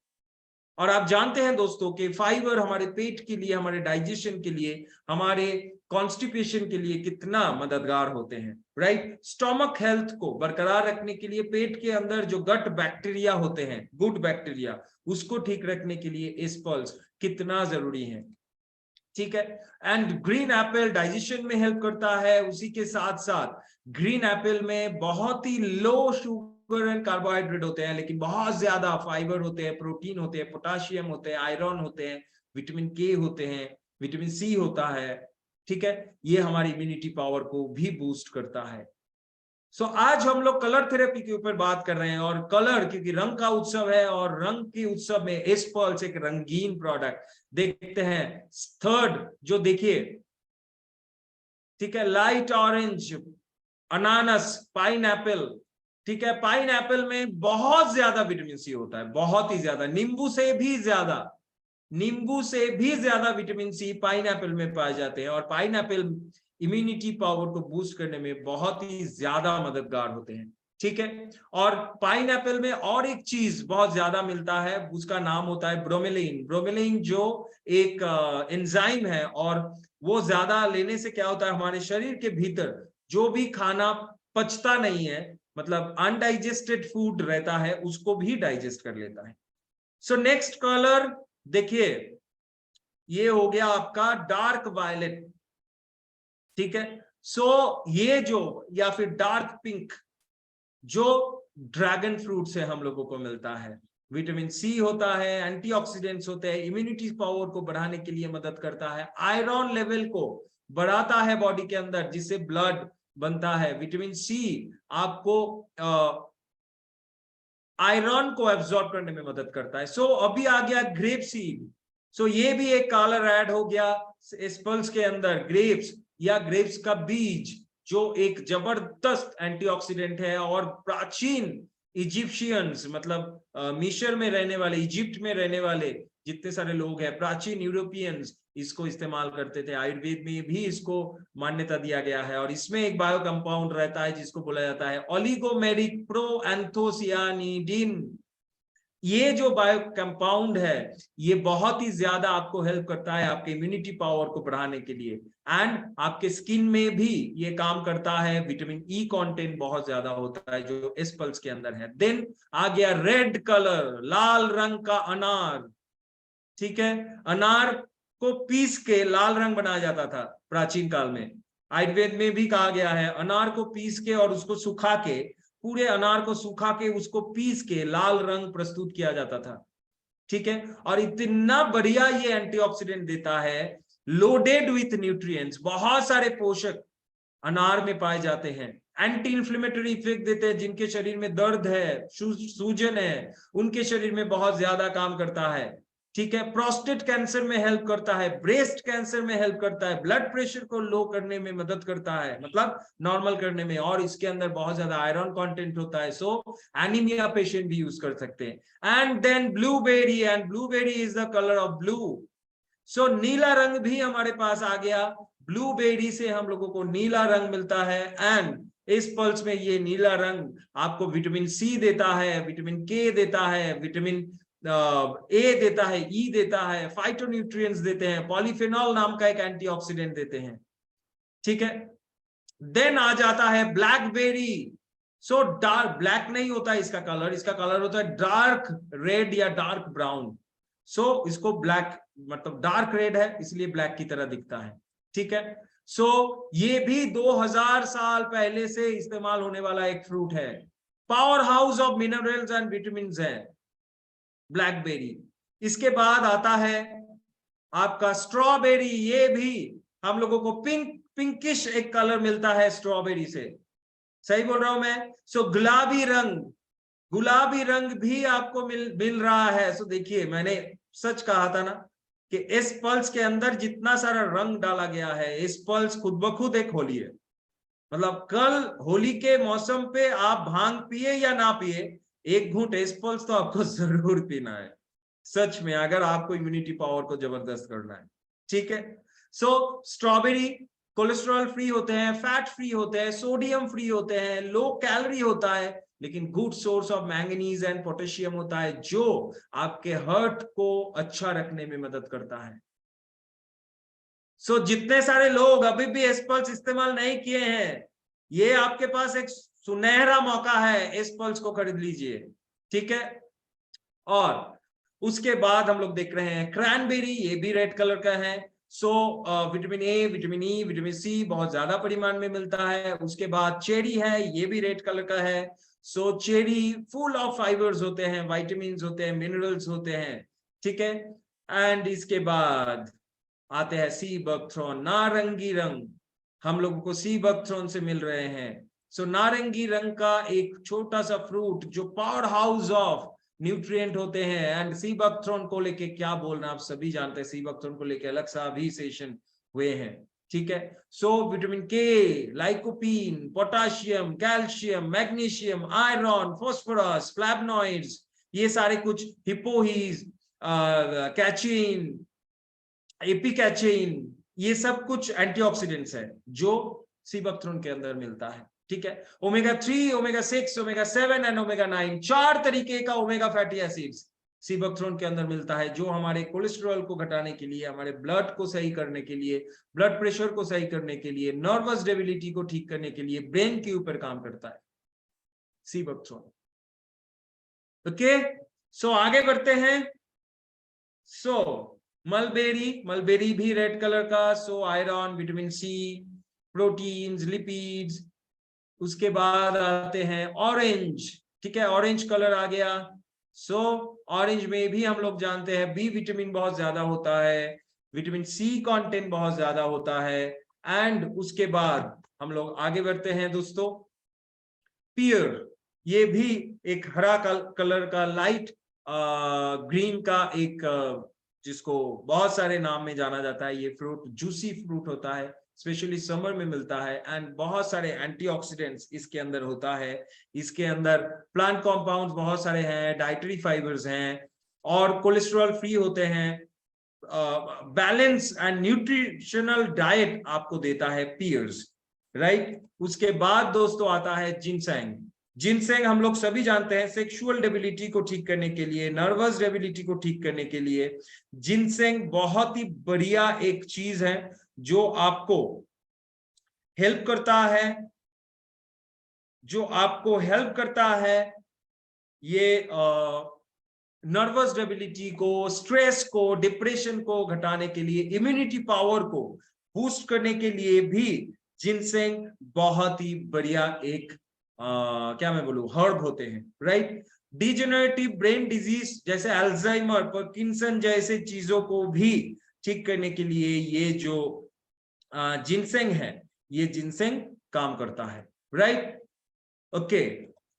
और आप जानते हैं दोस्तों कि फाइबर हमारे पेट के लिए, हमारे डाइजेशन के लिए, हमारे कॉन्स्टिपेशन के लिए कितना मददगार होते हैं, राइट। स्टोमक हेल्थ को बरकरार रखने के लिए, पेट के अंदर जो गट बैक्टीरिया होते हैं, गुड बैक्टीरिया, उसको ठीक रखने के लिए एस्पल्स कितना जरूरी है। ठीक है, एंड ग्रीन एप्पल डाइजेशन में हेल्प करता है। उसी के साथ साथ ग्रीन एप्पल में बहुत ही लो शुगर एंड कार्बोहाइड्रेट होते हैं, लेकिन बहुत ज्यादा फाइबर होते हैं, प्रोटीन होते हैं, पोटाशियम होते हैं, आयरन होते हैं, विटामिन के होते हैं, विटामिन सी होता है। ठीक है, ये हमारी इम्यूनिटी पावर को भी बूस्ट करता है। सो आज हम लोग कलर थेरेपी के ऊपर बात कर रहे हैं, और कलर क्योंकि रंग का उत्सव है, और रंग के उत्सव में एस्पल्स एक रंगीन प्रोडक्ट। देखते हैं थर्ड जो देखिए, ठीक है, लाइट ऑरेंज, अनानस, पाइन एप्पल। ठीक है, पाइन एप्पल में बहुत ज्यादा विटामिन सी होता है, बहुत ही ज्यादा, नींबू से भी ज्यादा, नींबू से भी ज्यादा विटामिन सी पाइन एप्पल में पाए जाते हैं, और पाइन एप्पल इम्यूनिटी पावर को बूस्ट करने में बहुत ही ज्यादा मददगार होते हैं। ठीक है, और पाइन एप्पल में और एक चीज बहुत ज्यादा मिलता है, उसका नाम होता है ब्रोमेलिन। ब्रोमेलिन जो एक एंजाइम है, और वो ज्यादा लेने से क्या होता है, हमारे शरीर के भीतर जो भी खाना पचता नहीं है, मतलब अनडाइजेस्टेड फूड रहता है, उसको भी डाइजेस्ट कर लेता है। सो नेक्स्ट कलर देखिए, ये हो गया आपका डार्क वायलेट। ठीक है, सो ये जो, या फिर डार्क पिंक, जो ड्रैगन फ्रूट से हम लोगों को मिलता है, विटामिन सी होता है, एंटीऑक्सीडेंट्स होते हैं, इम्यूनिटी पावर को बढ़ाने के लिए मदद करता है, आयरन लेवल को बढ़ाता है बॉडी के अंदर, जिससे ब्लड बनता है। विटामिन सी आपको आयरन को एब्जॉर्ब करने में मदद करता है। सो अभी आ गया ग्रेप सीड। सो ये भी एक कलर ऐड हो गया एस्पल्स के अंदर, ग्रेप्स या ग्रेप्स का बीज, जो एक जबरदस्त एंटीऑक्सीडेंट है। और प्राचीन इजिप्शियंस, मतलब मिस्र में रहने वाले, इजिप्ट में रहने वाले जितने सारे लोग हैं, प्राचीन यूरोपियंस इसको इस्तेमाल करते थे। आयुर्वेद में भी इसको मान्यता दिया गया है, और इसमें एक बायो कंपाउंड रहता है जिसको बोला जाता है ओलिगोमेरिक प्रोएंथोसियानिडिन। ये जो बायो कंपाउंड है, ये बहुत ही ज्यादा आपको हेल्प करता है आपके इम्यूनिटी पावर को बढ़ाने के लिए, एंड आपके स्किन में भी ये काम करता है। विटामिन ई कंटेंट बहुत ज्यादा होता है जो एस्पल्स के अंदर है। देन आ गया रेड कलर, लाल रंग का अनार। ठीक है, अनार को पीस के लाल रंग बनाया जाता था प्राचीन काल में। आयुर्वेद में भी कहा गया है अनार को पीस के और उसको सुखा के, पूरे अनार को सुखा के उसको पीस के लाल रंग प्रस्तुत किया जाता था। ठीक है, और इतना बढ़िया ये एंटीऑक्सीडेंट देता है, लोडेड विथ न्यूट्रिएंट्स, बहुत सारे पोषक अनार में पाए जाते हैं। एंटी इंफ्लेमेटरी इफेक्ट देते हैं, जिनके शरीर में दर्द है, सूजन है, उनके शरीर में बहुत ज्यादा काम करता है। ठीक है, प्रोस्टेट कैंसर में हेल्प करता है, ब्रेस्ट कैंसर में हेल्प करता है, ब्लड प्रेशर को लो करने में मदद करता है, मतलब नॉर्मल करने में, और इसके अंदर बहुत ज्यादा आयरन कंटेंट होता है, सो एनीमिया पेशेंट भी यूज कर सकते हैं। And then blueberry, and blueberry is the colour of blue, so नीला रंग भी हमारे पास आ गया। ब्लूबेरी से हम लोगों को नीला रंग मिलता है, एंड इस पल्स में ये नीला रंग आपको विटामिन सी देता है, विटामिन के देता है, विटामिन ए देता है, ई देता है, फाइटोन्यूट्रिएंट्स देते हैं, पॉलीफेनॉल नाम का एक एंटीऑक्सीडेंट देते हैं। ठीक है, देन आ जाता है ब्लैकबेरी। सो डार्क ब्लैक नहीं होता इसका कलर, इसका कलर होता है डार्क रेड या डार्क ब्राउन। सो इसको ब्लैक मतलब डार्क रेड है, इसलिए ब्लैक की तरह दिखता है। ठीक है, सो ये भी 2000 साल पहले से इस्तेमाल होने वाला एक फ्रूट है, power house of minerals and vitamin है ब्लैकबेरी। इसके बाद आता है आपका स्ट्रॉबेरी, ये भी हम लोगों को पिंकिश एक कलर मिलता है स्ट्रॉबेरी से, सही बोल रहा हूं मैं? सो गुलाबी रंग भी आपको मिल रहा है। सो देखिए, मैंने सच कहा था ना कि इस पल्स के अंदर जितना सारा रंग डाला गया है, इस पल्स खुद ब खुद एक होली है। मतलब कल होली के मौसम पे आप भांग पिए या ना पिए, एक घूंट इस पल्स तो आपको जरूर पीना है, सच में, अगर आपको इम्यूनिटी पावर को जबरदस्त करना है। ठीक है, सो स्ट्रॉबेरी कोलेस्ट्रॉल फ्री होते हैं, फैट फ्री होते हैं, सोडियम फ्री होते हैं, लो कैलोरी होता है, लेकिन good source of manganese and potassium होता है, जो आपके हार्ट को अच्छा रखने में मदद करता है। सो जितने सारे लोग अभी भी एस्पल्स इस्तेमाल नहीं किए हैं, ये आपके पास एक सुनहरा मौका है, एस्पल्स को खरीद लीजिए। ठीक है, और उसके बाद हम लोग देख रहे हैं क्रैनबेरी, ये भी रेड कलर का है। So vitamin A, vitamin E, vitamin C बहुत ज्यादा परिमाण में मिलता है। उसके बाद चेरी है, ये भी रेड कलर का है। सो चेरी फुल ऑफ फाइबर्स होते हैं, विटामिन होते हैं, मिनरल्स होते हैं। ठीक है, एंड इसके बाद आते हैं सी बकथ्रॉन, नारंगी रंग, हम लोगों को सी बकथ्रॉन से मिल रहे हैं। सो नारंगी रंग का एक छोटा सा फ्रूट जो पावर हाउस ऑफ न्यूट्रिएंट होते हैं। एंड सी बकथ्रॉन को लेके क्या बोलना, आप सभी जानते हैं, सी बकथ्रॉन को लेके अलग सा भी सेशन हुए हैं। ठीक है, so vitamin K, lycopene, potassium, calcium, magnesium, iron, phosphorus, flavonoids, ये सारे कुछ, हिपोहीज, कैचीन, एपिकैचेइन, ये सब कुछ एंटीऑक्सीडेंट्स है जो सीबकथ्रोन के अंदर मिलता है। ठीक है, omega 3, omega 6, omega 7 and omega 9, 4 तरीके का ओमेगा फैटी एसिड्स सीबकथ्रोन के अंदर मिलता है, जो हमारे कोलेस्ट्रॉल को घटाने के लिए, हमारे ब्लड को सही करने के लिए, ब्लड प्रेशर को सही करने के लिए, नर्वस डेबिलिटी को ठीक करने के लिए, ब्रेन के ऊपर काम करता है सीबकथ्रोन। ओके, सो आगे बढ़ते हैं। सो मलबेरी भी रेड कलर का, so iron, vitamin C, proteins, lipids. उसके बाद आते हैं ऑरेंज। ठीक है, ऑरेंज कलर आ गया। सो ऑरेंज में भी हम लोग जानते हैं बी विटामिन बहुत ज्यादा होता है, विटामिन सी कंटेंट बहुत ज्यादा होता है। एंड उसके बाद हम लोग आगे बढ़ते हैं दोस्तों, पियर, ये भी एक हरा कलर का लाइट ग्रीन का एक जिसको बहुत सारे नाम में जाना जाता है। ये फ्रूट जूसी फ्रूट होता है, स्पेशली समर में मिलता है, एंड बहुत सारे एंटीऑक्सीडेंट्स इसके अंदर होता है। इसके अंदर प्लांट कंपाउंड्स बहुत सारे हैं, डाइटरी फाइबर्स हैं, और कोलेस्ट्रॉल फ्री होते हैं। बैलेंस एंड न्यूट्रिशनल डाइट आपको देता है पियर्स, राइट। उसके बाद दोस्तों आता है जिनसेंग। जिनसेंग हम लोग सभी जानते हैं सेक्सुअल डेबिलिटी को ठीक करने के लिए, नर्वस डेबिलिटी को ठीक करने के लिए जिनसेंग बहुत ही बढ़िया एक चीज है जो आपको हेल्प करता है, ये नर्वस डेबिलिटी को, स्ट्रेस को, डिप्रेशन को घटाने के लिए, इम्यूनिटी पावर को बूस्ट करने के लिए भी जिनसेंग बहुत ही बढ़िया एक क्या मैं बोलूं हर्ब होते हैं, राइट। डिजेनरेटिव ब्रेन डिजीज जैसे अल्जाइमर, पार्किंसन जैसे चीजों को भी ठीक करने के लिए ये जो जिनसेंग है, ये जिनसेंग काम करता है, राइट। ओके,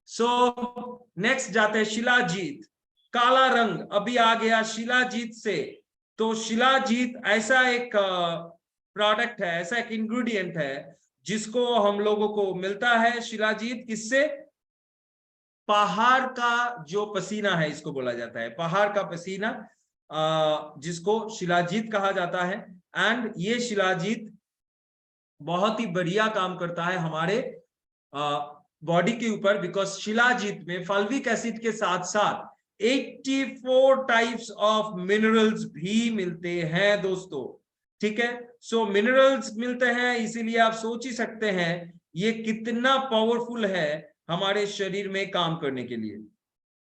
सो नेक्स्ट जाते हैं शिलाजीत। काला रंग अभी आ गया शिलाजीत से। तो शिलाजीत ऐसा एक प्रोडक्ट है, ऐसा एक इंग्रेडिएंट है जिसको हम लोगों को मिलता है शिलाजीत किससे? पहाड़ का जो पसीना है इसको बोला जाता है, पहाड़ का पसीना जिसको शिलाजीत कहा जाता है। एंड ये शिलाजीत बहुत ही बढ़िया काम करता है हमारे बॉडी के ऊपर, बिकॉज शिलाजीत में फल्विक एसिड के साथ साथ 84 टाइप्स ऑफ मिनरल्स भी मिलते हैं दोस्तों, ठीक है। सो मिनरल्स मिलते हैं, इसीलिए आप सोच ही सकते हैं ये कितना पावरफुल है हमारे शरीर में काम करने के लिए।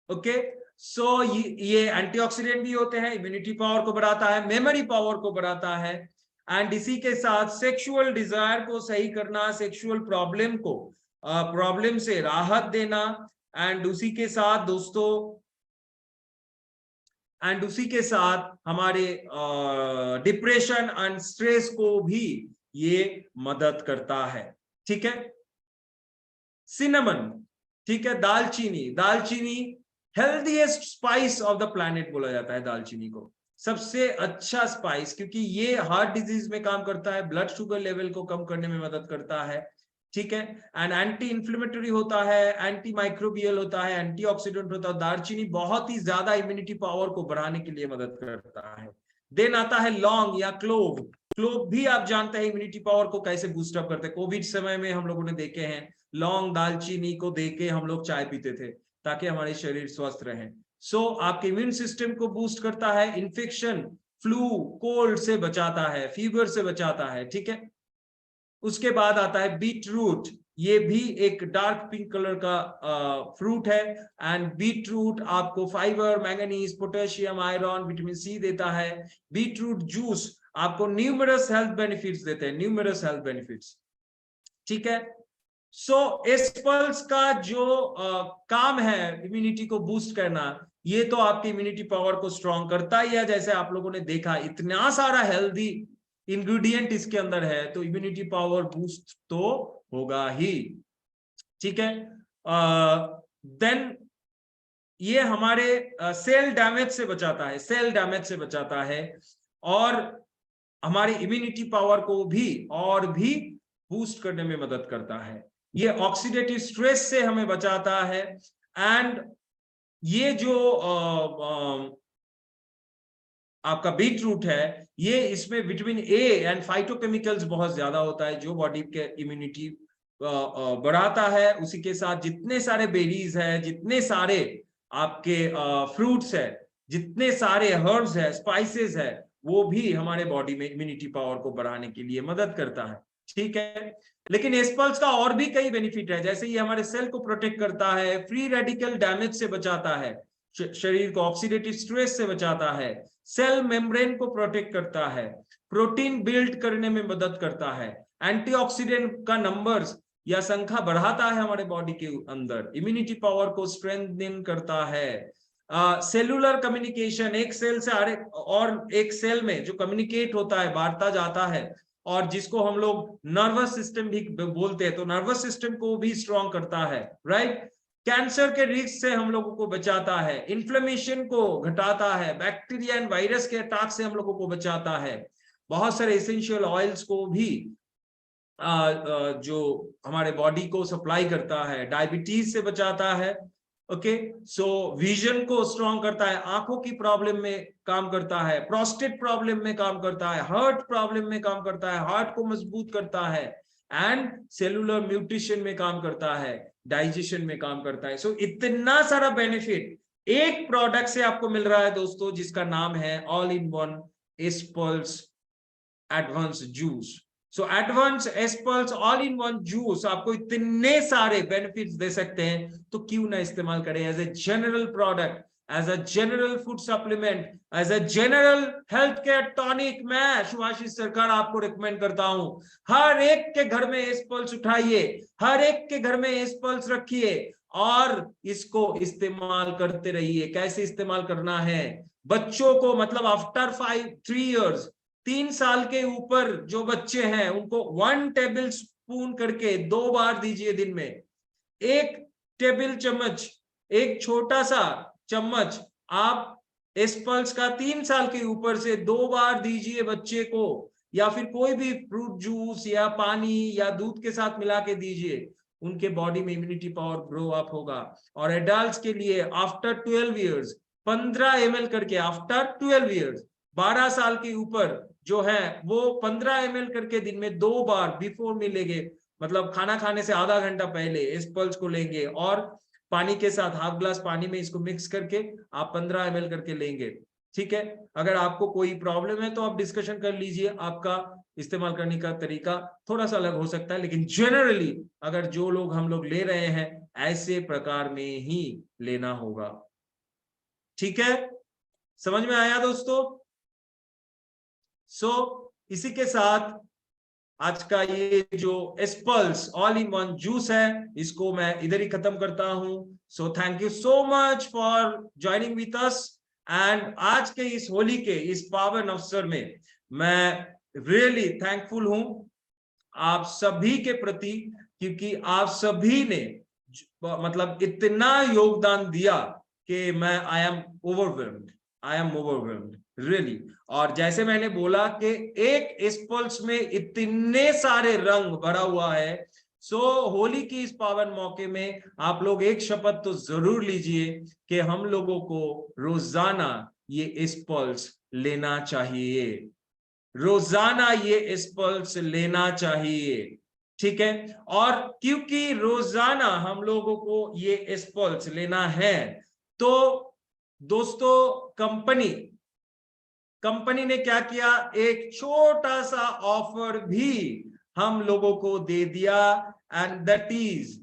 ओके, सो ये एंटीऑक्सीडेंट भी होते हैं, इम्यूनिटी पावर को बढ़ाता है, मेमोरी पावर को बढ़ाता है, एंड इसी के साथ सेक्सुअल डिजायर को सही करना, सेक्सुअल प्रॉब्लम से राहत देना, एंड उसी के साथ दोस्तों हमारे डिप्रेशन एंड स्ट्रेस को भी ये मदद करता है, ठीक है। सिनेमन, ठीक है, दालचीनी healthiest spice of the planet बोला जाता है दालचीनी को, सबसे अच्छा स्पाइस, क्योंकि ये हार्ट डिजीज में काम करता है, ब्लड शुगर लेवल को कम करने में मदद करता है, ठीक है, एंड एंटी इंफ्लेमेटरी होता है, एंटी माइक्रोबियल होता है, एंटीऑक्सीडेंट होता है। दालचीनी बहुत ही ज्यादा इम्यूनिटी पावर को बढ़ाने के लिए मदद करता है। देन आता है लौंग या क्लोव। क्लोव भी आप जानते हैं इम्यूनिटी पावर को कैसे बूस्टअप करते हैं, कोविड समय में हम लोगों ने देखे हैं लौंग दालचीनी को देके हम लोग चाय पीते थे ताकि हमारे शरीर स्वस्थ रहे। सो आपके इम्यून सिस्टम को बूस्ट करता है, इन्फेक्शन, फ्लू, कोल्ड से बचाता है, फीवर से बचाता है, ठीक है। उसके बाद आता है बीट रूट, ये भी एक डार्क पिंक कलर का फ्रूट है, एंड बीट रूट आपको fibre, manganese, potassium, iron, vitamin C देता है। बीट रूट जूस आपको न्यूमरस हेल्थ बेनिफिट्स देते हैं, न्यूमरस हेल्थ बेनिफिट्स, ठीक है। सो एप्पल्स का जो काम है इम्यूनिटी को बूस्ट करना, ये तो आपकी इम्यूनिटी पावर को स्ट्रॉन्ग करता ही है, जैसे आप लोगों ने देखा इतना सारा हेल्दी इंग्रेडिएंट इसके अंदर है, तो इम्यूनिटी पावर बूस्ट तो होगा ही, ठीक है। देन ये हमारे सेल डैमेज से बचाता है, और हमारी इम्यूनिटी पावर को भी और भी बूस्ट करने में मदद करता है। ये ऑक्सीडेटिव स्ट्रेस से हमें बचाता है, एंड ये जो आपका बीट रूट है, ये इसमें विटामिन ए एंड फाइटोकेमिकल्स बहुत ज्यादा होता है जो बॉडी के इम्यूनिटी बढ़ाता है। उसी के साथ जितने सारे बेरीज है, जितने सारे आपके फ्रूट्स है, जितने सारे हर्ब्स है, स्पाइसेस है, वो भी हमारे बॉडी में इम्यूनिटी पावर को बढ़ाने के लिए मदद करता है, ठीक है। लेकिन एप्पल्स का और भी कई बेनिफिट है, जैसे ये हमारे सेल को प्रोटेक्ट करता है, फ्री रेडिकल डैमेज से बचाता है, शरीर को ऑक्सीडेटिव स्ट्रेस से बचाता है, सेल मेम्ब्रेन को प्रोटेक्ट करता है, प्रोटीन बिल्ड करने में मदद करता है, एंटीऑक्सीडेंट का नंबर्स या संख्या बढ़ाता है हमारे बॉडी के अंदर, इम्यूनिटी पावर को स्ट्रेंथन करता है। सेलुलर कम्युनिकेशन, एक सेल से और एक सेल में जो कम्युनिकेट होता है, बांटा जाता है, और जिसको हम लोग नर्वस सिस्टम भी बोलते हैं, तो नर्वस सिस्टम को भी स्ट्रॉन्ग करता है, राइट। कैंसर के रिस्क से हम लोगों को बचाता है, इन्फ्लेमेशन को घटाता है, बैक्टीरिया एंड वायरस के अटैक से हम लोगों को बचाता है, बहुत सारे एसेंशियल ऑयल्स को भी जो हमारे बॉडी को सप्लाई करता है, डायबिटीज से बचाता है, ओके। सो विजन को स्ट्रॉन्ग करता है, आंखों की प्रॉब्लम में काम करता है, प्रोस्टेट प्रॉब्लम में काम करता है, हार्ट प्रॉब्लम में काम करता है, हार्ट को मजबूत करता है, एंड सेलुलर न्यूट्रिशन में काम करता है, डाइजेशन में काम करता है। सो इतना सारा बेनिफिट एक प्रोडक्ट से आपको मिल रहा है दोस्तों, जिसका नाम है all in one Aspals advance juice. So advance Aspals all in one juice आपको इतने सारे बेनिफिट्स दे सकते हैं, तो क्यों ना इस्तेमाल करें as a general product, as a general food supplement, as a general health care tonic, मैं शुभाशीष सरकार आपको रिकमेंड करता हूं, हर एक के घर में एस्पल्स उठाइए, हर एक के घर में एस्पल्स रखिए और इसको इस्तेमाल करते रहिए। कैसे इस्तेमाल करना है? बच्चों को मतलब आफ्टर 3 इयर्स, 3 साल के ऊपर जो बच्चे हैं उनको 1 टेबल स्पून करके 2 बार दीजिए दिन में। 1 टेबल चम्मच, एक छोटा सा चम्मच आप एस्पल्स का 3 साल के ऊपर से 2 बार दीजिए बच्चे को, या फिर कोई भी फ्रूट जूस या पानी या दूध के साथ मिला के दीजिए। उनके बॉडी में इम्यूनिटी पावर ग्रो अप होगा। और एडल्ट्स के लिए आफ्टर 12 इयर्स 15 ml करके, आफ्टर 12 इयर्स 12 साल के ऊपर जो है वो 15 ml करके दिन में 2 बार बिफोर में लेंगे, मतलब खाना खाने से आधा घंटा पहले एस्पल्स को लेंगे और पानी के साथ हाफ ग्लास पानी में इसको मिक्स करके आप 15 ml करके लेंगे। ठीक है, अगर आपको कोई प्रॉब्लम है तो आप डिस्कशन कर लीजिए, आपका इस्तेमाल करने का तरीका थोड़ा सा अलग हो सकता है, लेकिन जनरली अगर जो लोग हम लोग ले रहे हैं ऐसे प्रकार में ही लेना होगा। ठीक है, समझ में आया दोस्तों? इसी के साथ आज का ये जो एस्पल्स ऑल इन वन जूस है इसको मैं इधर ही खत्म करता हूं। So thank you so much for joining with us. And आज के इस होली के इस पावन अवसर में मैं रियली थैंकफुल हूं आप सभी के प्रति, क्योंकि आप सभी ने मतलब इतना योगदान दिया कि मैं आई एम ओवरवेल्म्ड रियली। और जैसे मैंने बोला कि एक एस्पल्स में इतने सारे रंग भरा हुआ है। होली की इस पावन मौके में आप लोग एक शपथ तो जरूर लीजिए कि हम लोगों को रोजाना ये एस्पल्स लेना चाहिए, रोजाना ये एस्पल्स लेना चाहिए। ठीक है, और क्योंकि रोजाना हम लोगों को ये एस्पल्स लेना है तो दोस्तों कंपनी ने क्या किया, एक छोटा सा ऑफर भी हम लोगों को दे दिया, एंड दैट इज,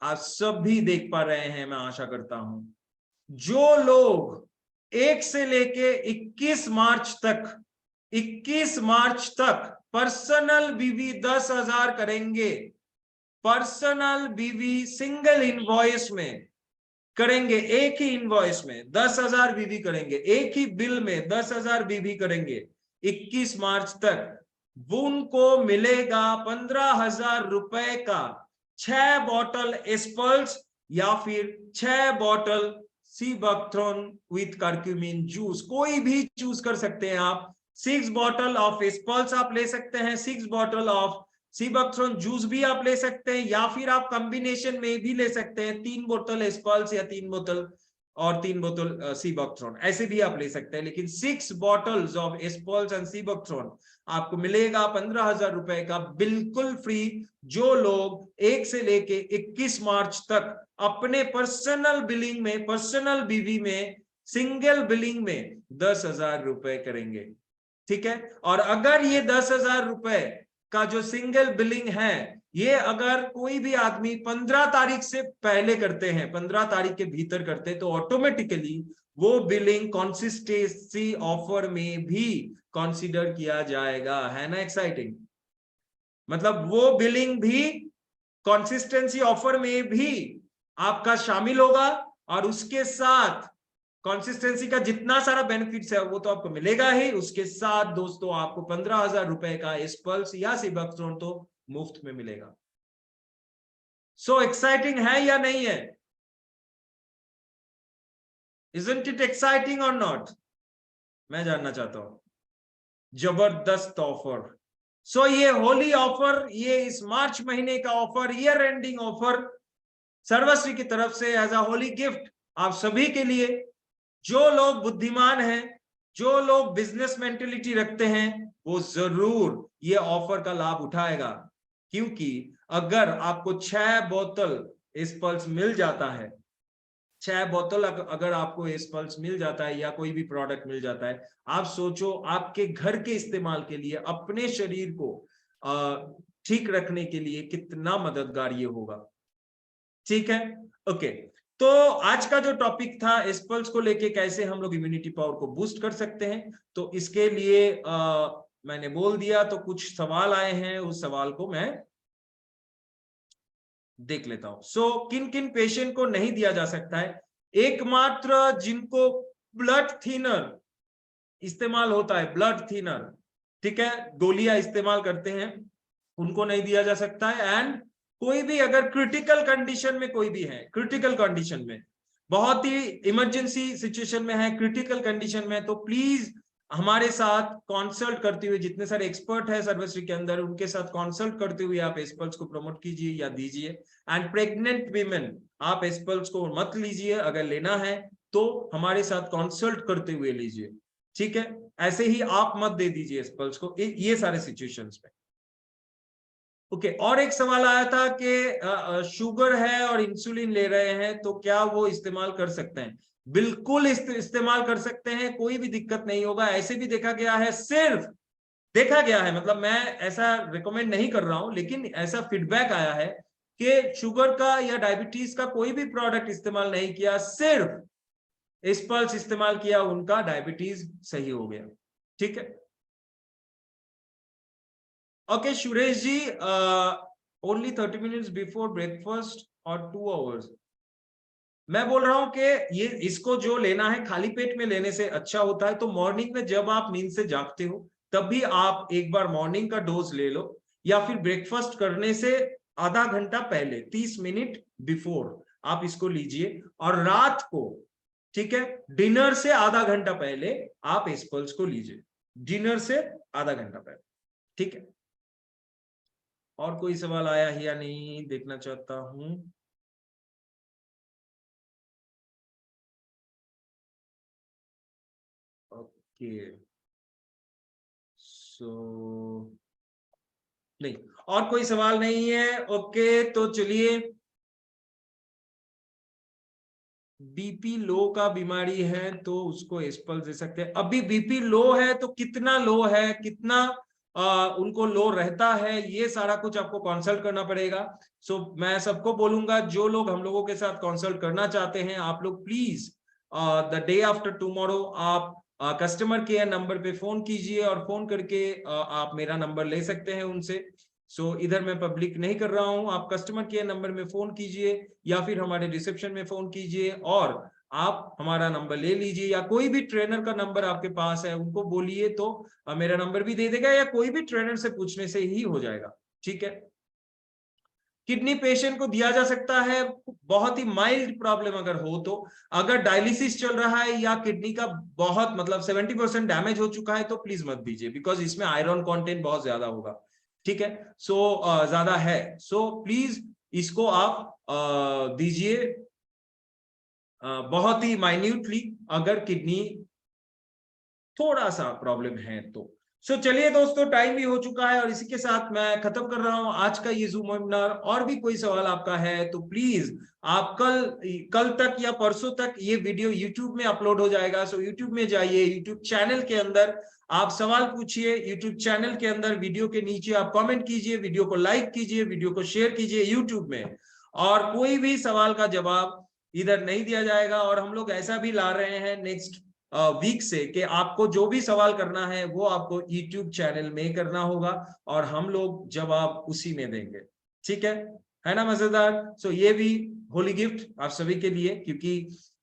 आप सब भी देख पा रहे हैं मैं आशा करता हूं, जो लोग 1 से लेके 21 मार्च तक पर्सनल बीवी 10,000 करेंगे, पर्सनल बीवी सिंगल इनवॉइस में करेंगे, एक ही इनवॉइस में 10,000 बीवी करेंगे, एक ही बिल में 10,000 बीवी करेंगे 21 मार्च तक, उनको मिलेगा 15,000 रुपए का 6 बॉटल एस्पल्स या फिर 6 बॉटल सीबकथ्रोन विथ कर्क्यूमिन जूस, कोई भी चूज कर सकते हैं आप। 6 बॉटल ऑफ एस्पल्स आप ले सकते हैं, 6 बॉटल ऑफ सीबकथ्रोन जूस भी आप ले सकते हैं, या फिर आप कॉम्बिनेशन में भी ले सकते हैं, 3 बोतल एस्पल्स या 3 बोतल और 3 बोतल सीबकथ्रोन, ऐसे भी आप ले सकते हैं। लेकिन 6 बॉटल्स ऑफ एस्पल्स एंड सीबकथ्रोन आपको मिलेगा 15,000 रुपए का बिल्कुल फ्री, जो लोग 1 से लेके 21 मार्च तक अपने पर्सनल बिलिंग में, पर्सनल बीवी में सिंगल बिलिंग में 10,000 रुपए करेंगे। ठीक है, और अगर ये 10,000 रुपए का जो सिंगल बिलिंग है ये अगर कोई भी आदमी 15 तारीख से पहले करते हैं, 15 तारीख के भीतर करते हैं, तो ऑटोमेटिकली वो बिलिंग कंसिस्टेंसी ऑफर में भी कंसीडर किया जाएगा। है ना एक्साइटिंग? मतलब वो बिलिंग भी कंसिस्टेंसी ऑफर में भी आपका शामिल होगा, और उसके साथ कंसिस्टेंसी का जितना सारा बेनिफिट्स है वो तो आपको मिलेगा ही, उसके साथ दोस्तों आपको 15,000 रुपए का एस्पल्स या सीबकथ्रोन तो मुफ्त में मिलेगा। सो एक्साइटिंग है या नहीं है? Isn't it exciting or not? मैं जानना चाहता हूं। जबरदस्त ऑफर। ये होली ऑफर, ये इस मार्च महीने का ऑफर, ईयर एंडिंग ऑफर सर्वश्री की तरफ से एज अ होली गिफ्ट आप सभी के लिए। जो लोग बुद्धिमान हैं, जो लोग बिजनेस मेंटेलिटी रखते हैं, वो जरूर ये ऑफर का लाभ उठाएगा, क्योंकि अगर आपको 6 बोतल एस्पल्स मिल जाता है, 6 बोतल अगर आपको एस्पल्स मिल जाता है या कोई भी प्रोडक्ट मिल जाता है, आप सोचो आपके घर के इस्तेमाल के लिए, अपने शरीर को ठीक रखने के लिए कितना मददगार ये होगा। ठीक है, ओके। तो आज का जो टॉपिक था एस्पल्स को लेके, कैसे हम लोग इम्यूनिटी पावर को बूस्ट कर सकते हैं, तो इसके लिए मैंने बोल दिया, तो कुछ सवाल आए हैं, उस सवाल को मैं देख लेता हूं। सो किन किन पेशेंट को नहीं दिया जा सकता है? एकमात्र जिनको ब्लड थिनर इस्तेमाल होता है, ब्लड थिनर, ठीक है, गोलियां इस्तेमाल करते हैं, उनको नहीं दिया जा सकता है। एंड कोई भी अगर क्रिटिकल कंडीशन में कोई भी है, क्रिटिकल कंडीशन में, बहुत ही इमरजेंसी सिचुएशन में है, क्रिटिकल कंडीशन में, तो प्लीज हमारे साथ कंसल्ट करते हुए, जितने सारे एक्सपर्ट है सर्वश्री के अंदर, उनके साथ कंसल्ट करते हुए आप एस्पल्स को प्रमोट कीजिए या दीजिए। एंड प्रेग्नेंट वीमेन, आप एस्पल्स को मत लीजिए, अगर लेना है तो हमारे साथ कंसल्ट करते हुए लीजिए, ठीक है? ऐसे ही आप मत दे दीजिए एस्पल्स को ये सारे सिचुएशंस में। ओके, और एक सवाल आया था कि शुगर है और इंसुलिन ले रहे हैं तो क्या वो इस्तेमाल कर सकते हैं? बिल्कुल इस्तेमाल कर सकते हैं, कोई भी दिक्कत नहीं होगा। ऐसे भी देखा गया है, सिर्फ देखा गया है, मतलब मैं ऐसा रिकमेंड नहीं कर रहा हूं, लेकिन ऐसा फीडबैक आया है कि शुगर का या डायबिटीज का कोई भी प्रोडक्ट इस्तेमाल नहीं किया, सिर्फ एस्पल्स इस्तेमाल किया, उनका डायबिटीज सही हो गया, ठीक है? Okay Suresh ji, only 30 minutes before breakfast और 2 आवर्स। मैं बोल रहा हूं कि ये इसको जो लेना है खाली पेट में लेने से अच्छा होता है, तो मॉर्निंग में जब आप नींद से जागते हो तब भी आप एक बार मॉर्निंग का डोज ले लो, या फिर ब्रेकफास्ट करने से आधा घंटा पहले, 30 मिनट बिफोर आप इसको लीजिए, और रात को, ठीक है, डिनर से आधा घंटा पहले आप एस्पल्स को लीजिए, डिनर से आधा घंटा पहले, ठीक है? और कोई सवाल आया है या नहीं देखना चाहता हूं। ओके, सो नहीं, और कोई सवाल नहीं है। ओके, तो चलिए, बीपी लो का बीमारी है तो उसको एस्पल दे सकते हैं। अभी बीपी लो है तो कितना लो है, कितना उनको लो रहता है, ये सारा कुछ आपको कंसल्ट करना पड़ेगा। सो मैं सबको बोलूंगा, जो लोग हम लोगों के साथ कंसल्ट करना चाहते हैं, आप लोग please the day after tomorrow आप कस्टमर केयर नंबर पे फोन कीजिए, और फोन करके आप मेरा नंबर ले सकते हैं उनसे। सो इधर मैं पब्लिक नहीं कर रहा हूं, आप कस्टमर केयर नंबर में फोन कीजिए या फिर हमारे रिसेप्शन में फोन कीजिए, और आप हमारा नंबर ले लीजिए, या कोई भी ट्रेनर का नंबर आपके पास है उनको बोलिए तो मेरा नंबर भी दे देगा, या कोई भी ट्रेनर से पूछने से ही हो जाएगा, ठीक है? किडनी पेशेंट को दिया जा सकता है, बहुत ही माइल्ड प्रॉब्लम अगर हो तो। अगर डायलिसिस चल रहा है या किडनी का बहुत मतलब 70% डैमेज हो चुका है तो प्लीज मत दीजिए, बिकॉज इसमें आयरन कंटेंट बहुत ज्यादा होगा, ठीक है? सो ज्यादा है, सो प्लीज इसको आप दीजिए बहुत ही माइन्यूटली, अगर किडनी थोड़ा सा प्रॉब्लम है तो। सो चलिए दोस्तों, टाइम भी हो चुका है और इसी के साथ मैं खत्म कर रहा हूं आज का ये जूम वेबिनार। और भी कोई सवाल आपका है तो प्लीज आप कल तक या परसों तक ये वीडियो यूट्यूब में अपलोड हो जाएगा। सो यूट्यूब में जाइए, यूट्यूब चैनल के अंदर आप सवाल पूछिए, यूट्यूब चैनल के अंदर वीडियो के नीचे आप कमेंट कीजिए, वीडियो को लाइक कीजिए, वीडियो को शेयर कीजिए यूट्यूब में। और कोई भी सवाल का जवाब इधर नहीं दिया जाएगा, और हम लोग ऐसा भी ला रहे हैं नेक्स्ट वीक से कि आपको जो भी सवाल करना है वो आपको YouTube चैनल में करना होगा, और हम लोग जवाब उसी में देंगे, ठीक है ना? मजेदार। सो ये भी होली गिफ्ट आप सभी के लिए, क्योंकि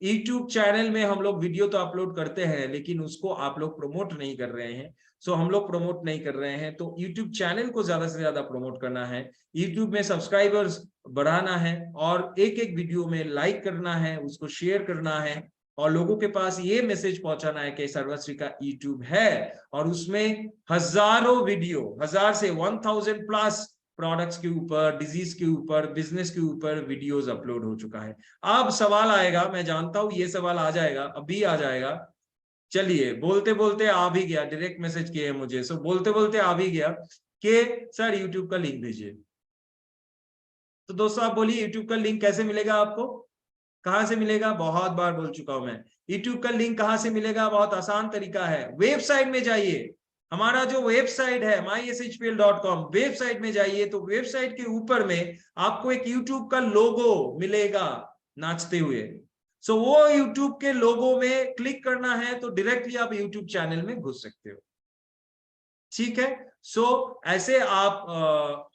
YouTube चैनल में हम लोग वीडियो तो अपलोड करते हैं लेकिन उसको आप लोग प्रमोट नहीं कर रहे हैं। सो हम लोग प्रमोट नहीं कर रहे हैं, तो YouTube चैनल को ज्यादा से ज्यादा प्रमोट करना है, YouTube में सब्सक्राइबर्स बढ़ाना है, और एक एक वीडियो में लाइक करना है, उसको शेयर करना है, और लोगों के पास ये मैसेज पहुंचाना है कि सर्वश्री का यूट्यूब है और उसमें हजारों वीडियो, 1000 से 1000 प्लस प्रोडक्ट्स के ऊपर, डिजीज के ऊपर, बिजनेस के ऊपर वीडियोस अपलोड हो चुका है। अब सवाल आएगा, मैं जानता हूं ये सवाल आ जाएगा, अभी आ जाएगा। चलिए, बोलते बोलते आ भी गया, डायरेक्ट मैसेज किए मुझे, सो बोलते बोलते आ भी गया कि सर यूट्यूब का लिंक भेजिए। तो दोस्तों आप बोलिए, यूट्यूब का लिंक कैसे मिलेगा आपको? कहां से मिलेगा? बहुत बार बोल चुका हूं मैं, यूट्यूब का लिंक कहां से मिलेगा? बहुत आसान तरीका है, वेबसाइट में जाइए। हमारा जो वेबसाइट है myshpl.com, वेबसाइट में जाइए, तो वेबसाइट के ऊपर में आपको एक यूट्यूब का लोगो मिलेगा, नाचते हुए। सो वो YouTube के लोगो में क्लिक करना है तो डायरेक्टली आप YouTube चैनल में घुस सकते हो। ठीक है, सो ऐसे आप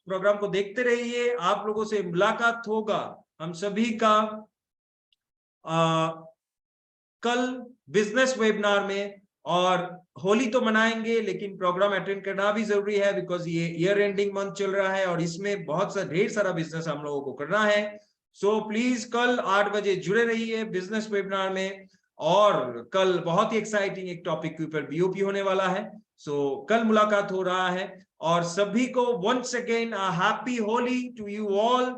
प्रोग्राम को देखते रहिए। आप लोगों से मुलाकात होगा हम सभी का कल बिजनेस वेबिनार में। और होली तो मनाएंगे लेकिन प्रोग्राम अटेंड करना भी जरूरी है, बिकॉज ये ईयर एंडिंग मंथ चल रहा है और इसमें बहुत सा ढेर सारा बिजनेस हम लोगों को करना है। सो प्लीज कल 8 बजे जुड़े रहिए बिजनेस वेबिनार में। और कल बहुत ही एक्साइटिंग एक टॉपिक के ऊपर बीओपी होने वाला है। सो कल मुलाकात हो रहा है और सभी को once again happy Holi to you all.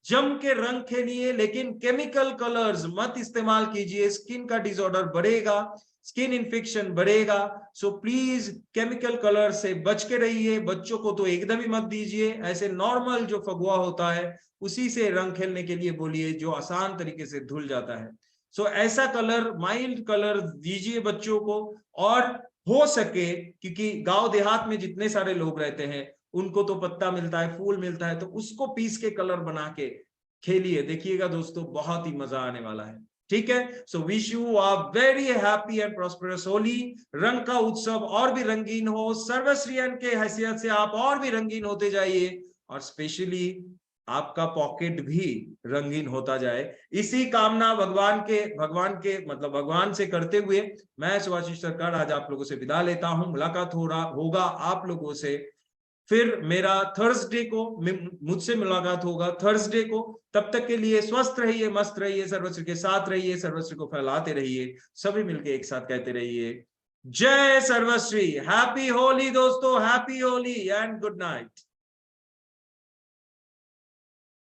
जम के रंग खेलिए लेकिन केमिकल कलर्स मत इस्तेमाल कीजिए, स्किन का डिसऑर्डर बढ़ेगा, स्किन इन्फेक्शन बढ़ेगा। सो प्लीज केमिकल कलर से बच के रहिए। बच्चों को तो एकदम ही मत दीजिए, ऐसे नॉर्मल जो फगुआ होता है उसी से रंग खेलने के लिए बोलिए जो आसान तरीके से धुल जाता है। सो ऐसा कलर, माइल्ड कलर दीजिए बच्चों को। और हो सके, क्योंकि गांव देहात में जितने सारे लोग रहते हैं उनको तो पत्ता मिलता है, फूल मिलता है, तो उसको पीस के कलर बना के खेलिए। देखिएगा दोस्तों बहुत ही मजा आने वाला है। ठीक है, so wish you a very happy and prosperous Holi. रंग का उत्सव और भी रंगीन हो, सर्वश्रीयन के हैसियत से आप और भी रंगीन होते जाइए और स्पेशली आपका पॉकेट भी रंगीन होता जाए। इसी कामना भगवान के मतलब भगवान से करते हुए मैं सुभाषिष सरकार आज आप लोगों से विदा लेता हूं। मुलाकात होगा आप लोगों से फिर मेरा थर्सडे को, मुझसे मुलाकात होगा थर्सडे को। तब तक के लिए स्वस्थ रहिए, मस्त रहिए, सर्वश्री के साथ रहिए, सर्वश्री को फैलाते रहिए। सभी मिलके एक साथ कहते रहिए जय सर्वश्री। हैप्पी होली दोस्तों, happy Holi and good night.